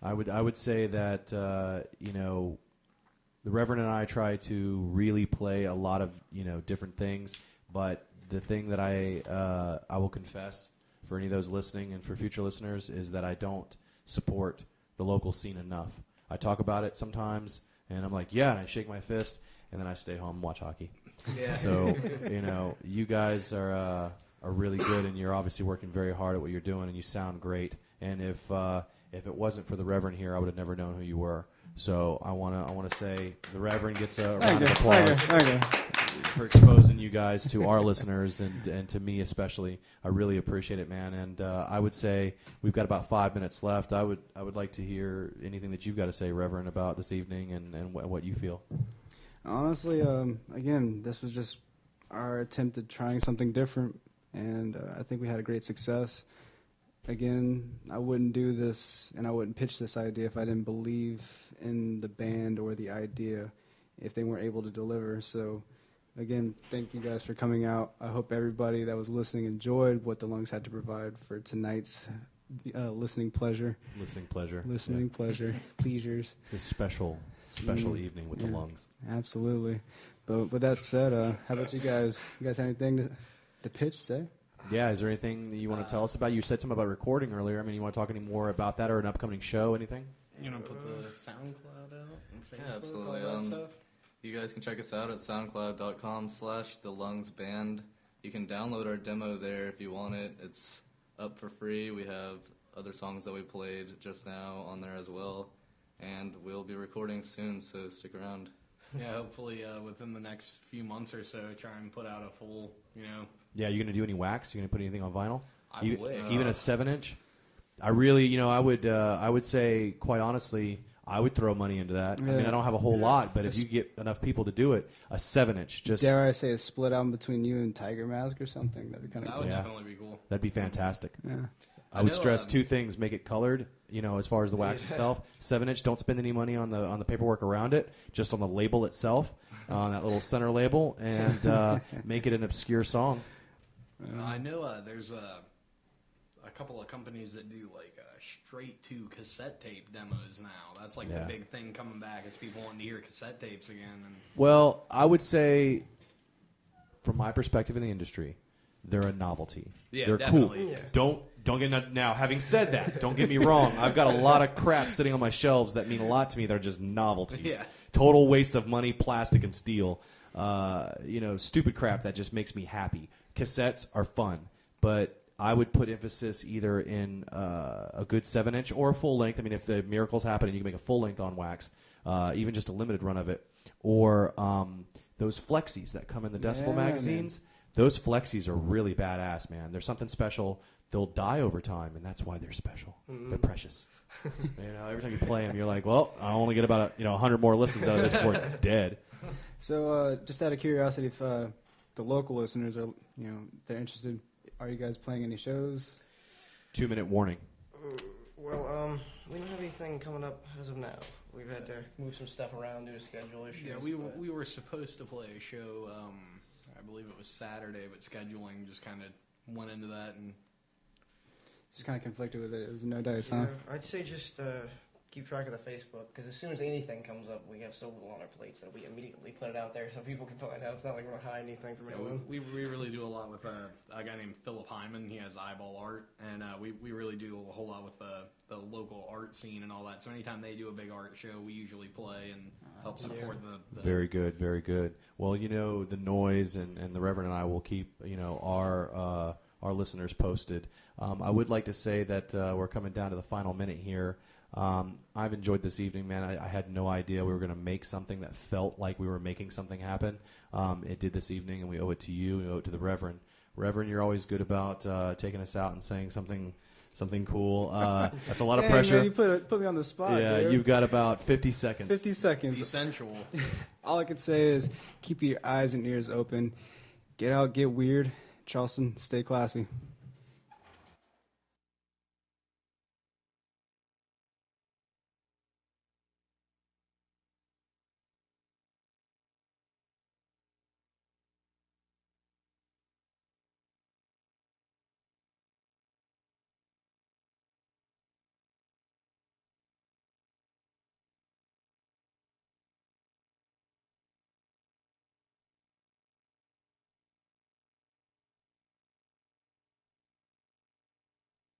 I would say that you know, the Reverend and I try to really play a lot of, you know, different things, but the thing that I will confess for any of those listening and for future listeners is that I don't support the local scene enough. I talk about it sometimes, and I'm like, yeah, and I shake my fist, and then I stay home and watch hockey. Yeah. So, you know, you guys are really good, and you're obviously working very hard at what you're doing, and you sound great. And if it wasn't for the Reverend here, I would have never known who you were. So I wanna say the Reverend gets a round of applause for exposing you guys to our listeners and to me especially. I really appreciate it, man. And I would say we've got about 5 minutes left. I would like to hear anything that you've got to say, Reverend, about this evening and what you feel. Honestly, again, this was just our attempt at trying something different, and I think we had a great success. Again, I wouldn't do this and I wouldn't pitch this idea if I didn't believe in the band or the idea if they weren't able to deliver. So, again, thank you guys for coming out. I hope everybody that was listening enjoyed what the Lungs had to provide for tonight's listening pleasure. Listening pleasure. Listening pleasure. Pleasures. This special evening with the Lungs. Absolutely. But with that said, how about you guys? You guys have anything to pitch, say? Yeah, is there anything that you want to tell us about? You said something about recording earlier. I mean, you want to talk any more about that or an upcoming show, anything? You know, put the SoundCloud out and Facebook, Yeah, absolutely. all that stuff. You guys can check us out at soundcloud.com/thelungsband. You can download our demo there if you want it. It's up for free. We have other songs that we played just now on there as well. And we'll be recording soon, so stick around. Yeah, hopefully within the next few months or so, try and put out a full, you know. Yeah, you going to do any wax? You going to put anything on vinyl? I even, wish. even a 7-inch? I really, you know, I would say, quite honestly, I would throw money into that. Yeah. I mean, I don't have a whole lot, but if you get enough people to do it, a 7-inch, just Dare I say a split album between you and Tiger Mask or something? That'd be kind of That cool. would Yeah. definitely be cool. that'd be fantastic. Yeah. I would know, stress two things: make it colored, you know, as far as the wax itself. 7-inch. Don't spend any money on the paperwork around it, just on the label itself, on that little center label, and make it an obscure song. I know there's a couple of companies that do like straight to cassette tape demos now. That's like Yeah. the big thing coming back. Is people wanting to hear cassette tapes again. And Well, I would say, from my perspective in the industry, they're a novelty. Yeah, they're definitely. cool. Yeah. Don't get now. Having said that, don't get me wrong. I've got a lot of crap sitting on my shelves that mean a lot to me. They're just novelties. Yeah. Total waste of money, plastic and steel. You know, stupid crap that just makes me happy. Cassettes are fun, but I would put emphasis either in a good 7-inch or a full length. I mean, if the miracles happen and you can make a full length on wax, even just a limited run of it, or those flexies that come in the Decibel Yeah, magazines. Those flexies are really badass, man. There's something special. They'll die over time, and that's why they're special. They're precious. You know, every time you play them, you're like, well, I only get about 100 more listens out of this before it's dead. So, just out of curiosity, if the local listeners are, they're interested, are you guys playing any shows? 2-minute warning. Well, we don't have anything coming up as of now. We've had to move some stuff around due to schedule issues. yeah, but- we were supposed to play a show. I believe it was Saturday, but scheduling just kind of went into that. And Just kind of conflicted with it. It was no dice, huh? Yeah, I'd say just keep track of the Facebook, because as soon as anything comes up, we have so little on our plates that we immediately put it out there so people can find out. It's not like we're going to hide anything from anyone. we really do a lot with a guy named Philip Hyman. He has Eyeball Art, and we really do a whole lot with the local art scene and all that. So anytime they do a big art show, we usually play and help support the Very good, very good. Well, the Noise and the Reverend and I will keep our listeners posted. I would like to say that we're coming down to the final minute here. I've enjoyed this evening, man. I had no idea we were going to make something that felt like we were making something happen. It did this evening, and we owe it to you. We owe it to the Reverend. Reverend, you're always good about taking us out and saying something cool. That's a lot of Dang, pressure. Man, you put me on the spot. Yeah, dude. you've got about 50 seconds. 50 seconds. Essential. All I could say is keep your eyes and ears open. Get out, get weird. Charleston, stay classy.